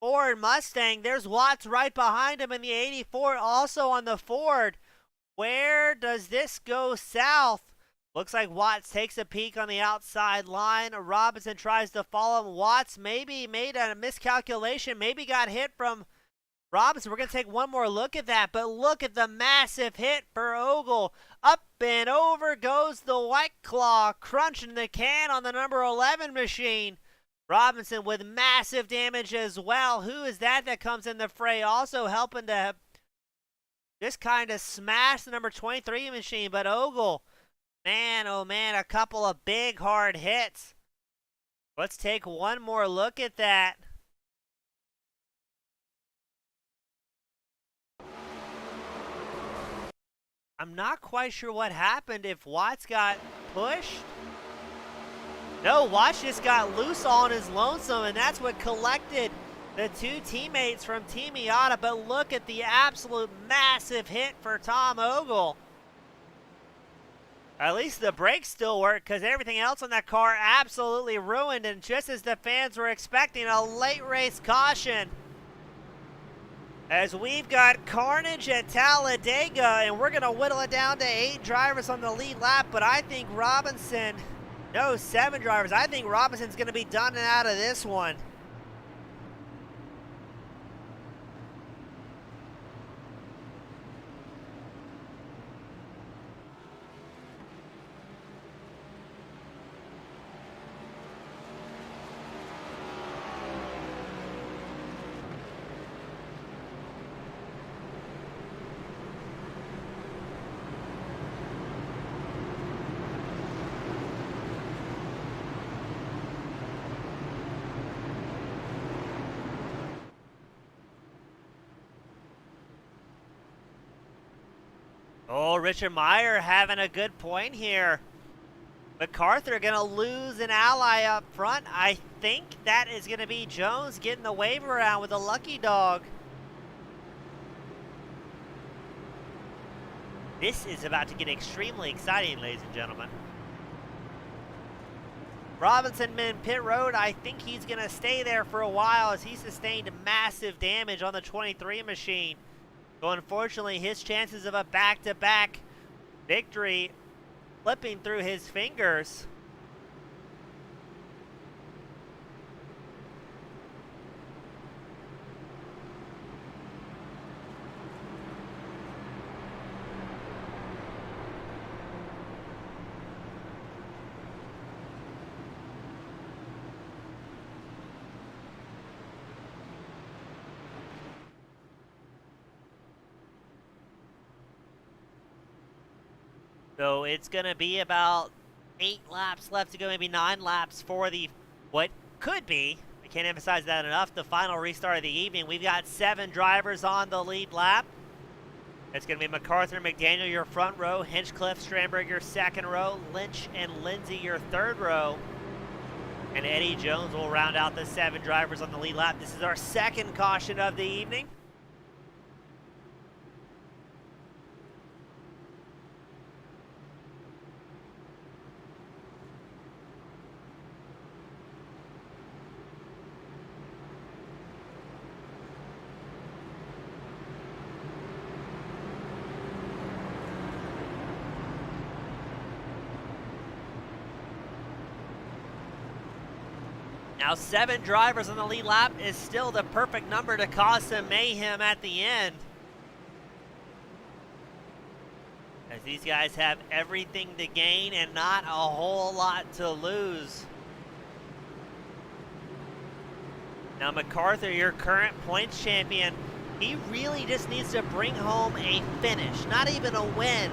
Speaker 1: Ford Mustang. There's Watts right behind him in the 84, also on the Ford. Where does this go south? Looks like Watts takes a peek on the outside line. Robinson tries to follow him. Watts maybe made a miscalculation, maybe got hit from Robinson. We're going to take one more look at that, but look at the massive hit for Ogle. Up and over goes the White Claw, crunching the can on the number 11 machine. Robinson with massive damage as well. Who is that comes in the fray, also helping to just kind of smash the number 23 machine? But Ogle, man, oh man, a couple of big hard hits. Let's take one more look at that. I'm not quite sure what happened, if Watts got pushed. No, Watts just got loose on his lonesome, and that's what collected the two teammates from Team Miata. But look at the absolute massive hit for Tom Ogle. At least the brakes still work, because everything else on that car absolutely ruined. And just as the fans were expecting, a late race caution, as we've got carnage at Talladega, and we're going to whittle it down to 8 drivers on the lead lap. But I think Robinson, no, 7 drivers. I think Robinson's going to be done and out of this one. Oh, Richard Meyer having a good point here. McCarthy going to lose an ally up front. I think that is going to be Jones getting the wave around with a lucky dog. This is about to get extremely exciting, ladies and gentlemen. Robinson in pit road. I think he's going to stay there for a while, as he sustained massive damage on the 23 machine. So unfortunately, his chances of a back-to-back victory slipping through his fingers. So it's going to be about 8 laps left to go, maybe 9 laps for the, what could be, I can't emphasize that enough, the final restart of the evening. We've got 7 drivers on the lead lap. It's going to be McCarthy, McDaniel, your front row, Hinchcliffe, Strandberg, your second row, Lynch and Lindsay, your third row. And Eddie Jones will round out the 7 drivers on the lead lap. This is our second caution of the evening. Now 7 drivers on the lead lap is still the perfect number to cause some mayhem at the end, as these guys have everything to gain and not a whole lot to lose. Now McCarthy, your current points champion, he really just needs to bring home a finish, not even a win,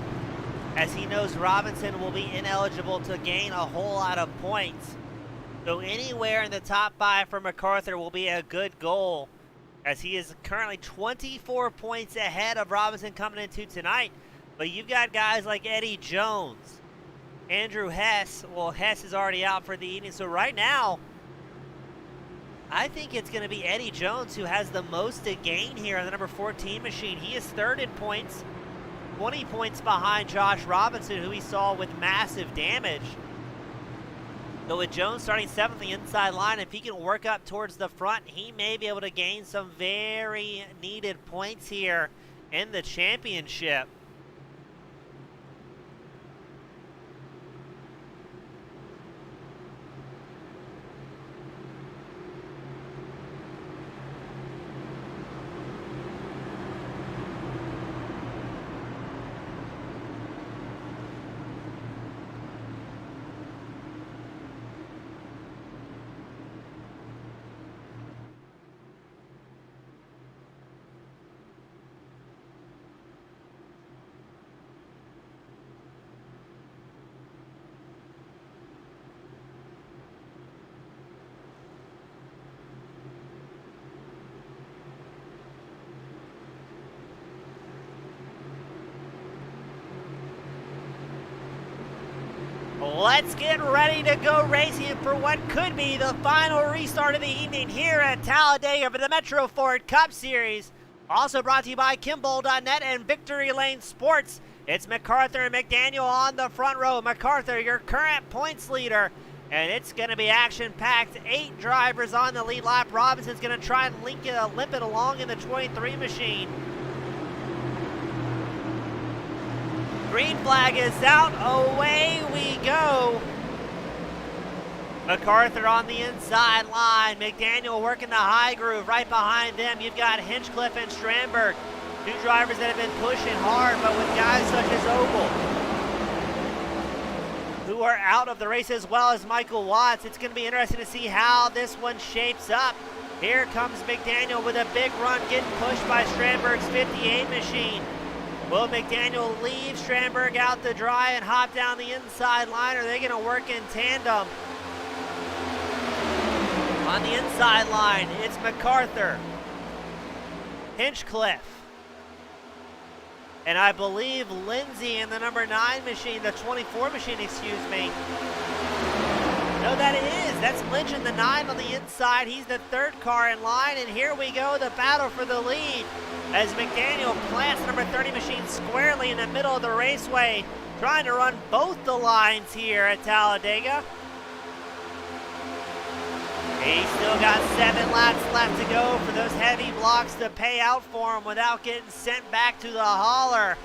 Speaker 1: as he knows Robinson will be ineligible to gain a whole lot of points. So anywhere in the top 5 for McCarthy will be a good goal, as he is currently 24 points ahead of Robinson coming into tonight. But you've got guys like Eddie Jones, Andrew Hess. Well, Hess is already out for the evening. So right now, I think it's going to be Eddie Jones who has the most to gain here on the number 14 machine. He is third in points 20 points behind Josh Robinson, who we saw with massive damage. So with Jones starting 7th on the inside line, if he can work up towards the front, he may be able to gain some very needed points here in the championship. Let's get ready to go racing for what could be the final restart of the evening here at Talladega for the Metro Ford Cup Series. Also brought to you by Kimball.net and Victory Lane Sports. It's McArthur and McDaniel on the front row. McArthur, your current points leader. And it's going to be action-packed. 8 drivers on the lead lap. Robinson's going to try and limp it along in the 23 machine. Green flag is out. Away we go. McArthur on the inside line. McDaniel working the high groove. Right behind them, you've got Hinchcliffe and Strandberg. 2 drivers that have been pushing hard, but with guys such as Ogle, who are out of the race, as well as Michael Watts. It's going to be interesting to see how this one shapes up. Here comes McDaniel with a big run, getting pushed by Strandberg's 58 machine. Will McDaniel leave Strandberg out to dry and hop down the inside line? Or are they going to work in tandem? On the inside line, it's McArthur, Hinchcliffe, and I believe Lindsay in the number 9 machine, the 24 machine, excuse me. No, that is. That's Lynch in the 9 on the inside. He's the 3rd car in line, and here we go, the battle for the lead, as McDaniel plants the number 30 machine squarely in the middle of the raceway, trying to run both the lines here at Talladega. He's still got 7 laps left to go for those heavy blocks to pay out for him without getting sent back to the hauler.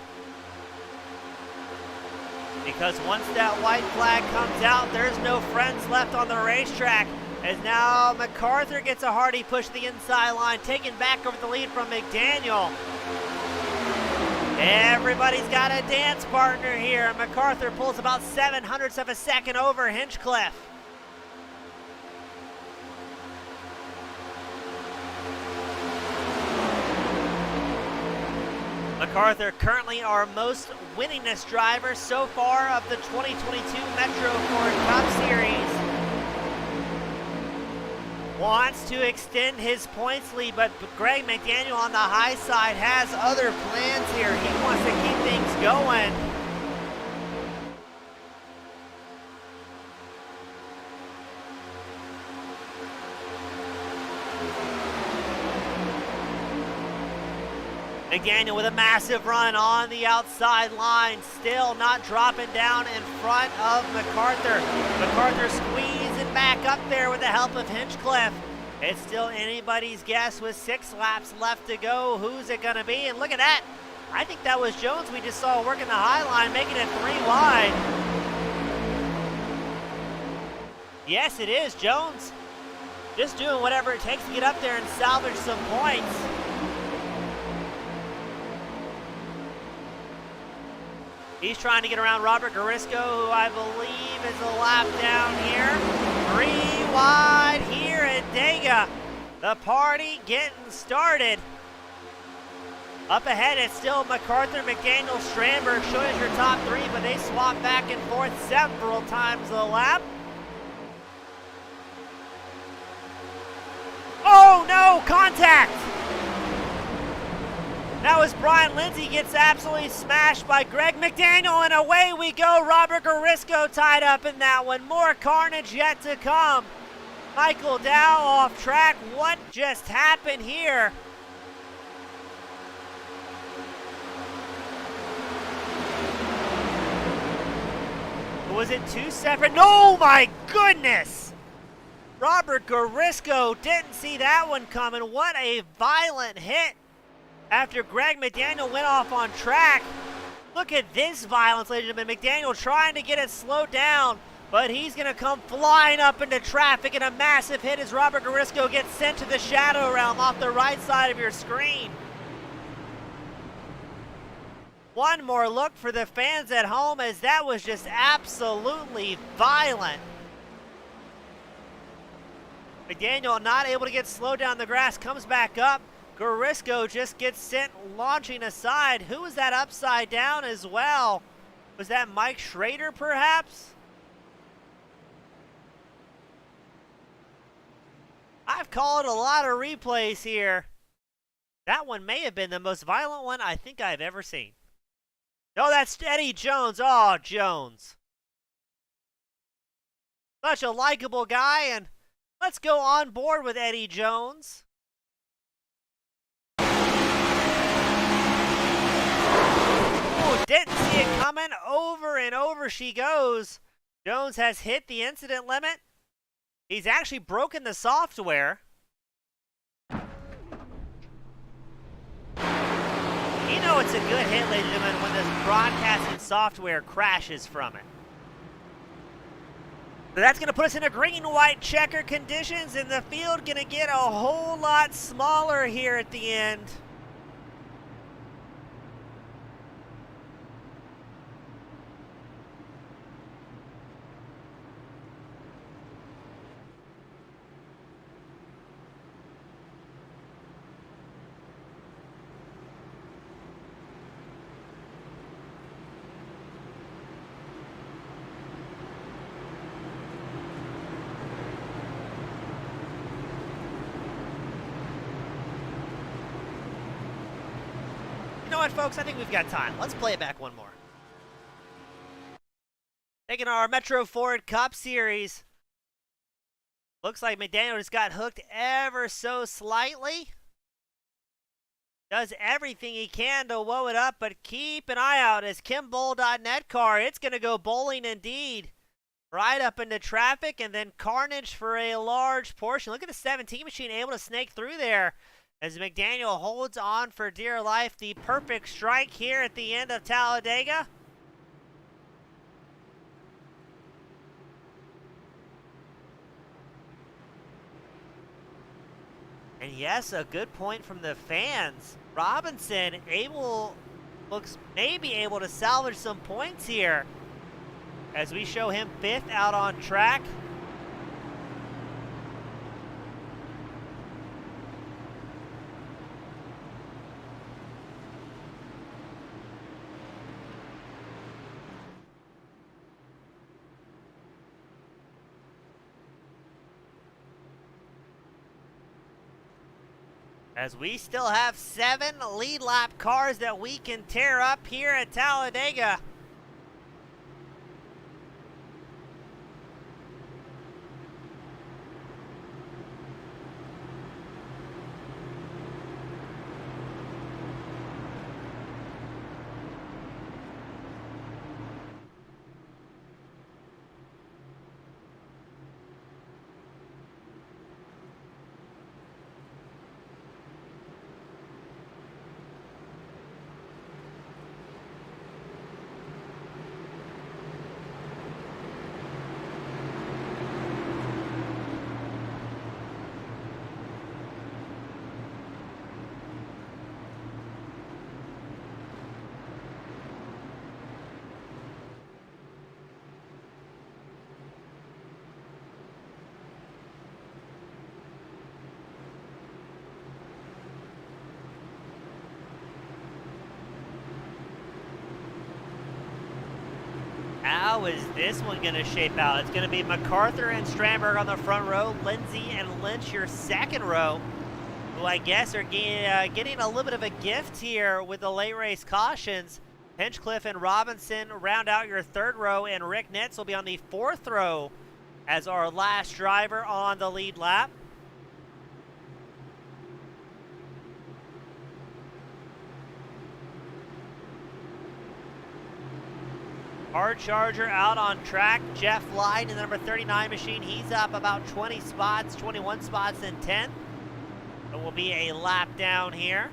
Speaker 1: Because once that white flag comes out, there's no friends left on the racetrack. As now McArthur gets a hearty push to the inside line, taking back over the lead from McDaniel. Everybody's got a dance partner here. McArthur pulls about 0.07 of a second over Hinchcliffe. McArthur currently our most winningest driver so far of the 2022 Metro Ford Cup Series. Wants to extend his points lead, but Greg McDaniel on the high side has other plans here. He wants to keep things going. McDaniel with a massive run on the outside line, still not dropping down in front of McArthur. McArthur squeezing back up there with the help of Hinchcliffe. It's still anybody's guess with 6 laps left to go. Who's it going to be? And look at that. I think that was Jones we just saw working the high line, making it 3 wide. Yes, it is. Jones just doing whatever it takes to get up there and salvage some points. He's trying to get around Robert Garisco, who I believe is a lap down here. 3 wide here at Dega. The party getting started. Up ahead, it's still McArthur, McDaniel, Strandberg showing us your top 3, but they swap back and forth several times a lap. Oh no, contact! That was Brian Lindsay, gets absolutely smashed by Greg McDaniel, and away we go. Robert Garisco tied up in that one. More carnage yet to come. Michael Dow off track. What just happened here? Was it two separate? No, my goodness! Robert Garisco didn't see that one coming. What a violent hit after Greg McDaniel went off on track. Look at this violence, ladies and gentlemen. McDaniel trying to get it slowed down, but he's going to come flying up into traffic, and a massive hit as Robert Garisco gets sent to the shadow realm off the right side of your screen. One more look for the fans at home, as that was just absolutely violent. McDaniel not able to get slowed down the grass, comes back up. Garisco just gets sent launching aside. Who was that upside down as well? Was that Mike Schrader perhaps? I've called a lot of replays here. That one may have been the most violent one I think I've ever seen. No, that's Eddie Jones. Oh, Jones. Such a likable guy, and let's go on board with Eddie Jones. Oh, didn't see it coming. Over and over she goes. Jones has hit the incident limit. He's actually broken the software. You know it's a good hit, ladies and gentlemen, when this broadcasting software crashes from it. So that's going to put us into green-white checker conditions, and the field going to get a whole lot smaller here at the end. You know what, folks? I think we've got time. Let's play it back one more. Taking our Metro Ford Cup Series. Looks like McDaniel just got hooked ever so slightly. Does everything he can to woe it up, but keep an eye out as KimBowl.net car. It's going to go bowling indeed. Right up into traffic, and then carnage for a large portion. Look at the 17 machine able to snake through there as McDaniel holds on for dear life. The perfect strike here at the end of Talladega. And yes, a good point from the fans. Robinson looks maybe able to salvage some points here as we show him fifth out on track. As we still have 7 lead lap cars that we can tear up here at Talladega. How is this one going to shape out? It's going to be MacArthur and Strandberg on the front row, Lindsay and Lynch your second row, who I guess are getting a little bit of a gift here with the late race cautions. Hinchcliffe and Robinson round out your third row, and Rick Nitz will be on the fourth row as our last driver on the lead lap. Hard Charger out on track. Jeff Light in the number 39 machine. He's up about 20 spots, 21 spots in 10th. It will be a lap down here.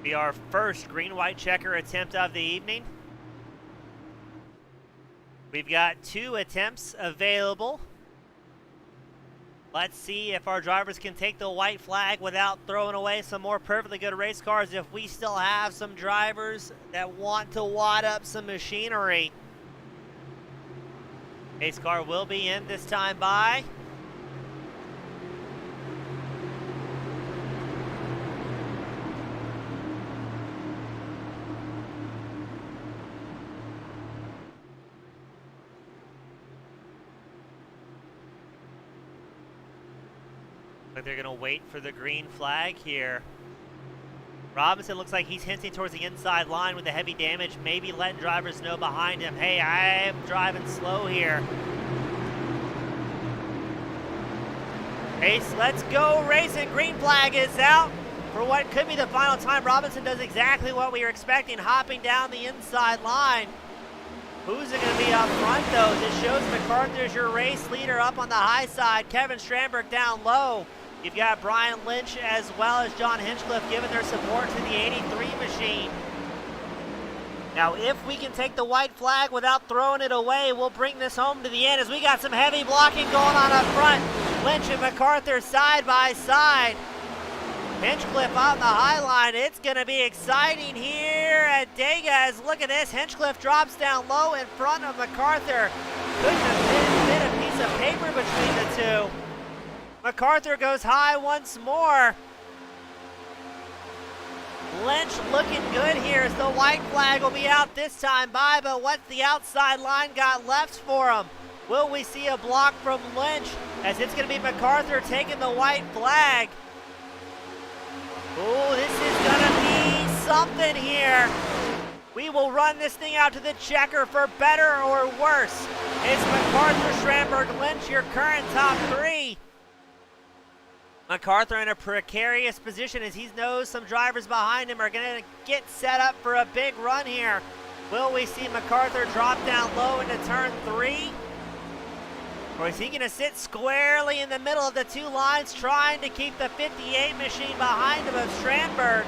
Speaker 1: Be our first green-white checker attempt of the evening. We've got 2 attempts available. Let's see if our drivers can take the white flag without throwing away some more perfectly good race cars, if we still have some drivers that want to wad up some machinery. Pace car will be in this time by. Like they're going to wait for the green flag here. Robinson looks like he's hinting towards the inside line with the heavy damage, maybe letting drivers know behind him, hey, I'm driving slow here. Ace, let's go racing. Green flag is out for what could be the final time. Robinson does exactly what we were expecting, hopping down the inside line. Who's it going to be up front, though? This shows McCarthy's your race leader up on the high side. Kevin Strandberg down low. You've got Brian Lynch as well as John Hinchcliffe giving their support to the 83 machine. Now, if we can take the white flag without throwing it away, we'll bring this home to the end as we got some heavy blocking going on up front. Lynch and McCarthy side by side. Hinchcliffe out in the high line. It's going to be exciting here at Dega as, look at this, Hinchcliffe drops down low in front of McCarthy. Couldn't have been a piece of paper between the two. McCarthy goes high once more. Lynch looking good here as the white flag will be out this time by, but what's the outside line got left for him? Will we see a block from Lynch as it's going to be McCarthy taking the white flag? Oh, this is going to be something here. We will run this thing out to the checker for better or worse. It's McCarthy, Strandberg, Lynch, your current top 3. McCarthy in a precarious position as he knows some drivers behind him are going to get set up for a big run here. Will we see McCarthy drop down low into turn 3? Or is he going to sit squarely in the middle of the 2 lines trying to keep the 58 machine behind him of Strandberg?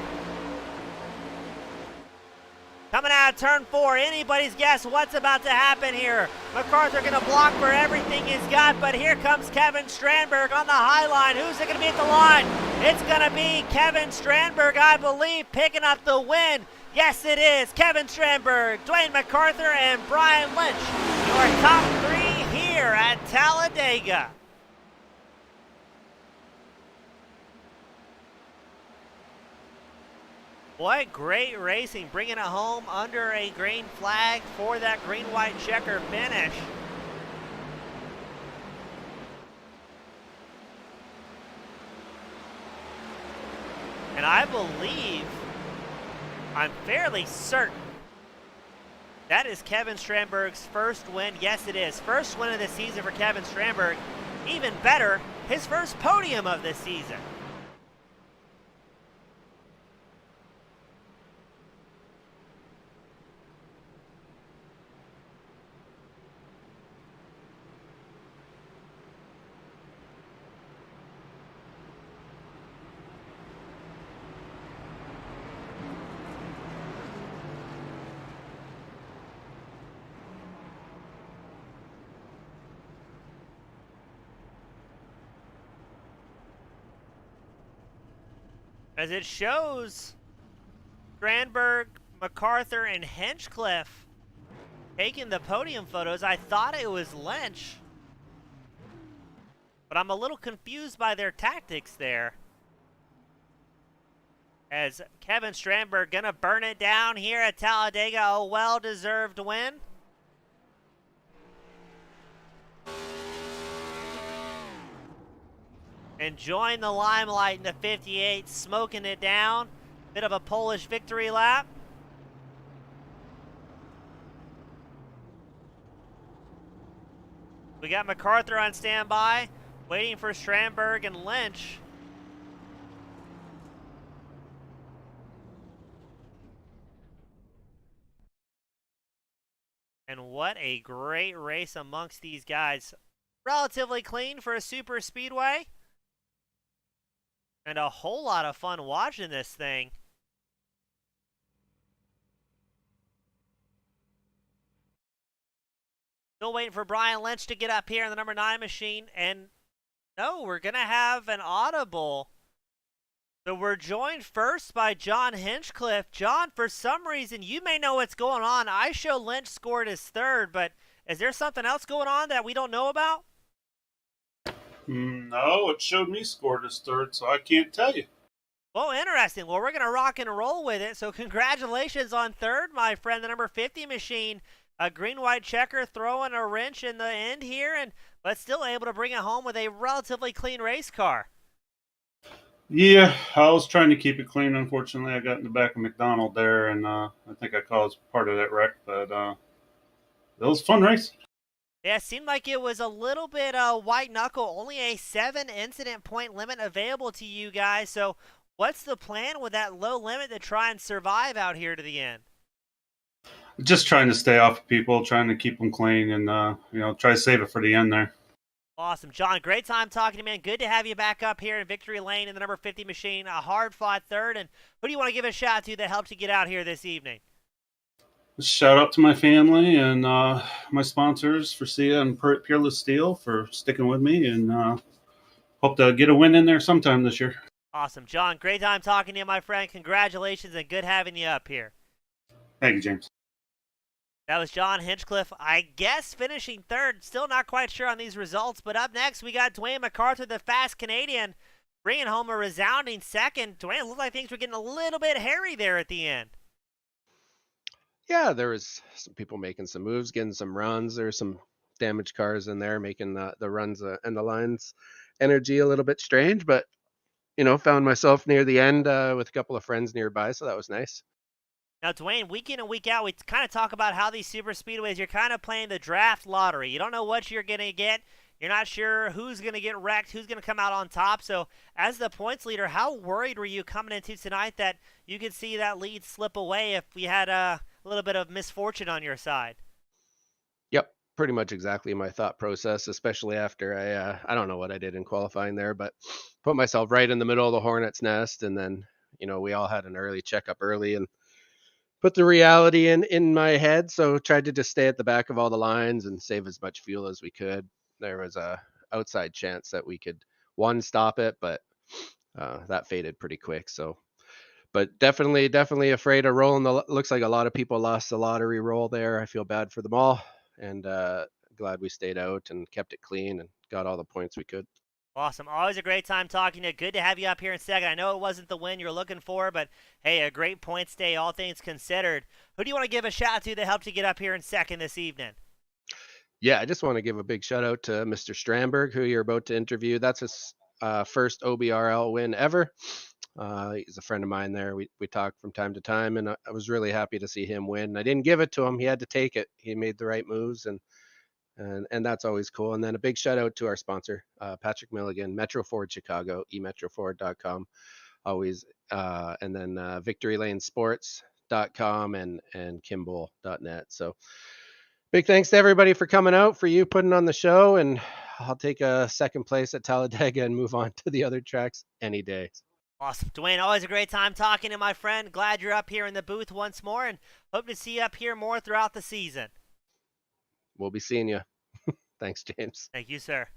Speaker 1: Coming out of turn 4, anybody's guess what's about to happen here. McCarthy going to block for everything he's got, but here comes Kevin Strandberg on the high line. Who's it going to be at the line? It's going to be Kevin Strandberg, I believe, picking up the win. Yes, it is. Kevin Strandberg, Dwayne McCarthy, and Brian Lynch, your top 3 here at Talladega. Boy, great racing, bringing it home under a green flag for that green-white checker finish. And I believe, I'm fairly certain, that is Kevin Strandberg's first win. Yes, it is. First win of the season for Kevin Strandberg. Even better, his first podium of the season. As it shows Strandberg, McCarthy, and Hinchcliffe taking the podium photos. I thought it was Lynch, but I'm a little confused by their tactics there. As Kevin Strandberg gonna burn it down here at Talladega, a well-deserved win. enjoying the limelight in the 58, smoking it down. Bit of a Polish victory lap. We got McCarthy on standby, waiting for Strandberg and Lynch. And what a great race amongst these guys. Relatively clean for a super speedway. And a whole lot of fun watching this thing. Still waiting for Brian Lynch to get up here in the number 9 machine. And no, we're going to have an audible. So we're joined first by John Hinchcliffe. John, for some reason, you may know what's going on. I show Lynch scored his third, but is there something else going on that we don't know about?
Speaker 2: No, it showed me scored as third, so I can't tell you.
Speaker 1: Well, interesting. Well, we're going to rock and roll with it. So congratulations on third, my friend, the number 50 machine. A green-white checker throwing a wrench in the end here, but still able to bring it home with a relatively clean race car.
Speaker 2: Yeah, I was trying to keep it clean. Unfortunately, I got in the back of McDonald there, and I think I caused part of that wreck. But it was a fun race.
Speaker 1: Yeah, it seemed like it was a little bit white knuckle. Only a 7 incident point limit available to you guys. So what's the plan with that low limit to try and survive out here to the end?
Speaker 2: Just trying to stay off of people, trying to keep them clean, and try to save it for the end there.
Speaker 1: Awesome. John, great time talking to you, man. Good to have you back up here in Victory Lane in the number 50 machine. A hard-fought third. And who do you want to give a shout to that helped you get out here this evening?
Speaker 2: Shout out to my family and my sponsors, Forcia and Peerless Steel, for sticking with me, and hope to get a win in there sometime this year.
Speaker 1: Awesome. John, great time talking to you, my friend. Congratulations and good having you up here.
Speaker 2: Thank you, James.
Speaker 1: That was John Hinchcliffe, I guess, finishing third. Still not quite sure on these results, but up next we got Dwayne Mccarthy, the fast Canadian, bringing home a resounding second. Dwayne, it looked like things were getting a little bit hairy there at the end.
Speaker 3: Yeah, there was some people making some moves, getting some runs. There's some damaged cars in there making the runs and the lines energy a little bit strange, but found myself near the end with a couple of friends nearby, so that was nice.
Speaker 1: Now, Dwayne, week in and week out, we kind of talk about how these super speedways, you're kind of playing the draft lottery. You don't know what you're going to get. You're not sure who's going to get wrecked, who's going to come out on top. So, as the points leader, how worried were you coming into tonight that you could see that lead slip away if we had a little bit of misfortune on your side?
Speaker 3: Yep, pretty much exactly my thought process, especially after I don't know what I did in qualifying there, but put myself right in the middle of the hornet's nest, and then we all had an early checkup early and put the reality in my head, so tried to just stay at the back of all the lines and save as much fuel as we could. There was a outside chance that we could stop it, but that faded pretty quick. So, but definitely afraid of rolling. Looks like a lot of people lost the lottery roll there. I feel bad for them all, and glad we stayed out and kept it clean and got all the points we could.
Speaker 1: Awesome. Always a great time talking to you. Good to have you up here in second. I know it wasn't the win you're looking for, but hey, a great points day, all things considered. Who do you want to give a shout out to that helped you get up here in second this evening?
Speaker 3: Yeah, I just want to give a big shout out to Mr. Strandberg, who you're about to interview. That's his first OBRL win ever. He's a friend of mine there. We talk from time to time, and I was really happy to see him win. I didn't give it to him. He had to take it. He made the right moves, and that's always cool. And then a big shout out to our sponsor, Patrick Milligan, Metro Ford Chicago, emetroford.com, always, and then victorylanesports.com and kimball.net. So big thanks to everybody for coming out, for you putting on the show, and I'll take a second place at Talladega and move on to the other tracks any day.
Speaker 1: Awesome. Dwayne, always a great time talking to my friend. Glad you're up here in the booth once more, and hope to see you up here more throughout the season.
Speaker 3: We'll be seeing you. Thanks, James.
Speaker 1: Thank you, sir.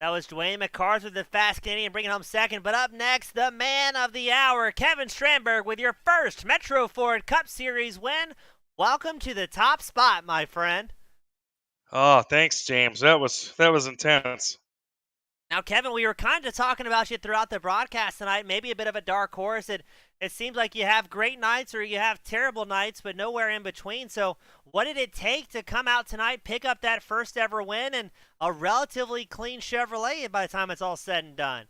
Speaker 1: That was Dwayne McCarthy, the fast Canadian, bringing home second. But up next, the man of the hour, Kevin Strandberg, with your first Metro Ford Cup Series win. Welcome to the top spot, my friend.
Speaker 4: Oh, thanks, James. That was intense.
Speaker 1: Now, Kevin, we were kind of talking about you throughout the broadcast tonight. Maybe a bit of a dark horse. It seems like you have great nights or you have terrible nights, but nowhere in between. So, what did it take to come out tonight, pick up that first ever win, and a relatively clean Chevrolet by the time it's all said and done?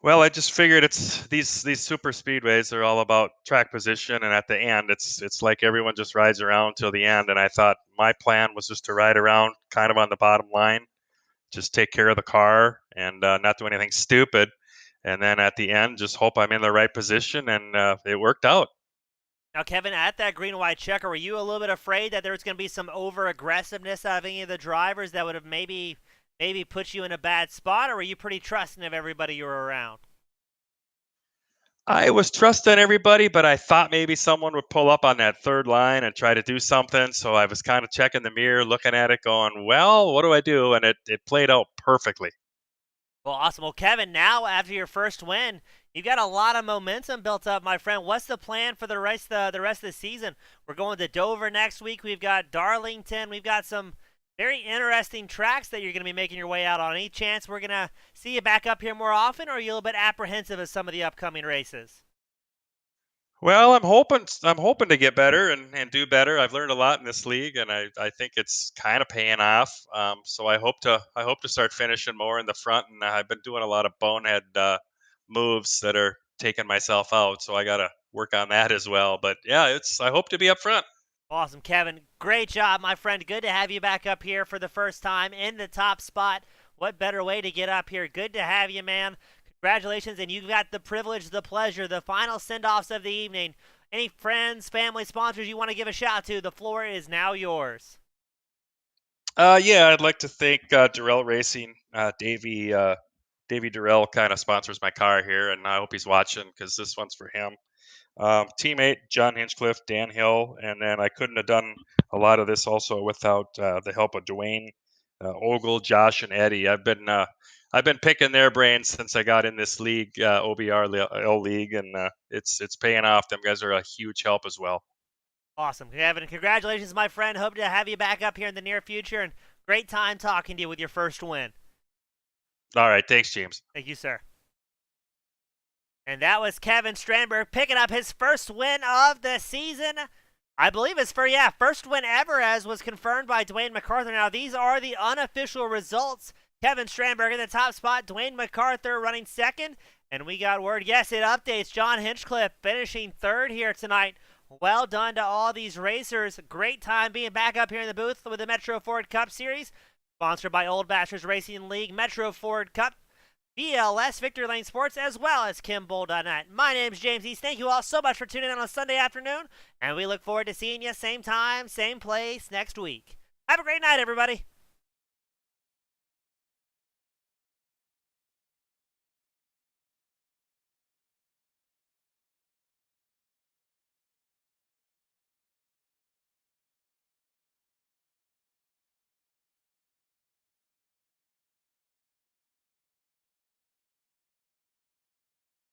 Speaker 4: Well, I just figured it's these super speedways are all about track position, and at the end, it's like everyone just rides around till the end. And I thought my plan was just to ride around, kind of on the bottom line, just take care of the car and not do anything stupid. And then at the end, just hope I'm in the right position, and it worked out.
Speaker 1: Now, Kevin, at that green and white checker, were you a little bit afraid that there was going to be some over aggressiveness out of any of the drivers that would have maybe put you in a bad spot, or were you pretty trusting of everybody you were around?
Speaker 4: I was trusting everybody, but I thought maybe someone would pull up on that third line and try to do something. So I was kind of checking the mirror, looking at it, going, well, what do I do? And it played out perfectly.
Speaker 1: Well, awesome. Well, Kevin, now after your first win, you've got a lot of momentum built up, my friend. What's the plan for the rest of the season? We're going to Dover next week. We've got Darlington. We've got some very interesting tracks that you're going to be making your way out on. Any chance we're going to see you back up here more often, or are you a little bit apprehensive of some of the upcoming races?
Speaker 4: Well, I'm hoping to get better and do better. I've learned a lot in this league, and I think it's kind of paying off. So I hope to start finishing more in the front, and I've been doing a lot of bonehead moves that are taking myself out. So I got to work on that as well. But yeah, I hope to be up front.
Speaker 1: Awesome, Kevin. Great job, my friend. Good to have you back up here for the first time in the top spot. What better way to get up here? Good to have you, man. Congratulations, and you've got the privilege, the pleasure, the final send-offs of the evening. Any friends, family, sponsors you want to give a shout to, the floor is now yours.
Speaker 4: Yeah, I'd like to thank Durrell Racing. Davey Durrell kind of sponsors my car here, and I hope he's watching because this one's for him. Teammate John Hinchcliffe, Dan Hill, and then I couldn't have done a lot of this also without the help of Dwayne, Ogle, Josh, and Eddie. I've been picking their brains since I got in this league, OBRL league, and it's paying off. Them guys are a huge help as well.
Speaker 1: Awesome, Kevin. Congratulations, my friend. Hope to have you back up here in the near future, and great time talking to you with your first win.
Speaker 4: All right, thanks, James.
Speaker 1: Thank you, sir. And that was Kevin Strandberg picking up his first win of the season. I believe it's first win ever, as was confirmed by Dwayne McCarthy. Now, these are the unofficial results. Kevin Strandberg in the top spot, Dwayne McCarthy running second. And we got word, yes, it updates. John Hinchcliffe finishing third here tonight. Well done to all these racers. Great time being back up here in the booth with the Metro Ford Cup Series. Sponsored by Old Bastards Racing League, Metro Ford Cup, VLS, Victory Lane Sports, as well as KimBull.net. My name's James East. Thank you all so much for tuning in on a Sunday afternoon, and we look forward to seeing you same time, same place next week. Have a great night, everybody.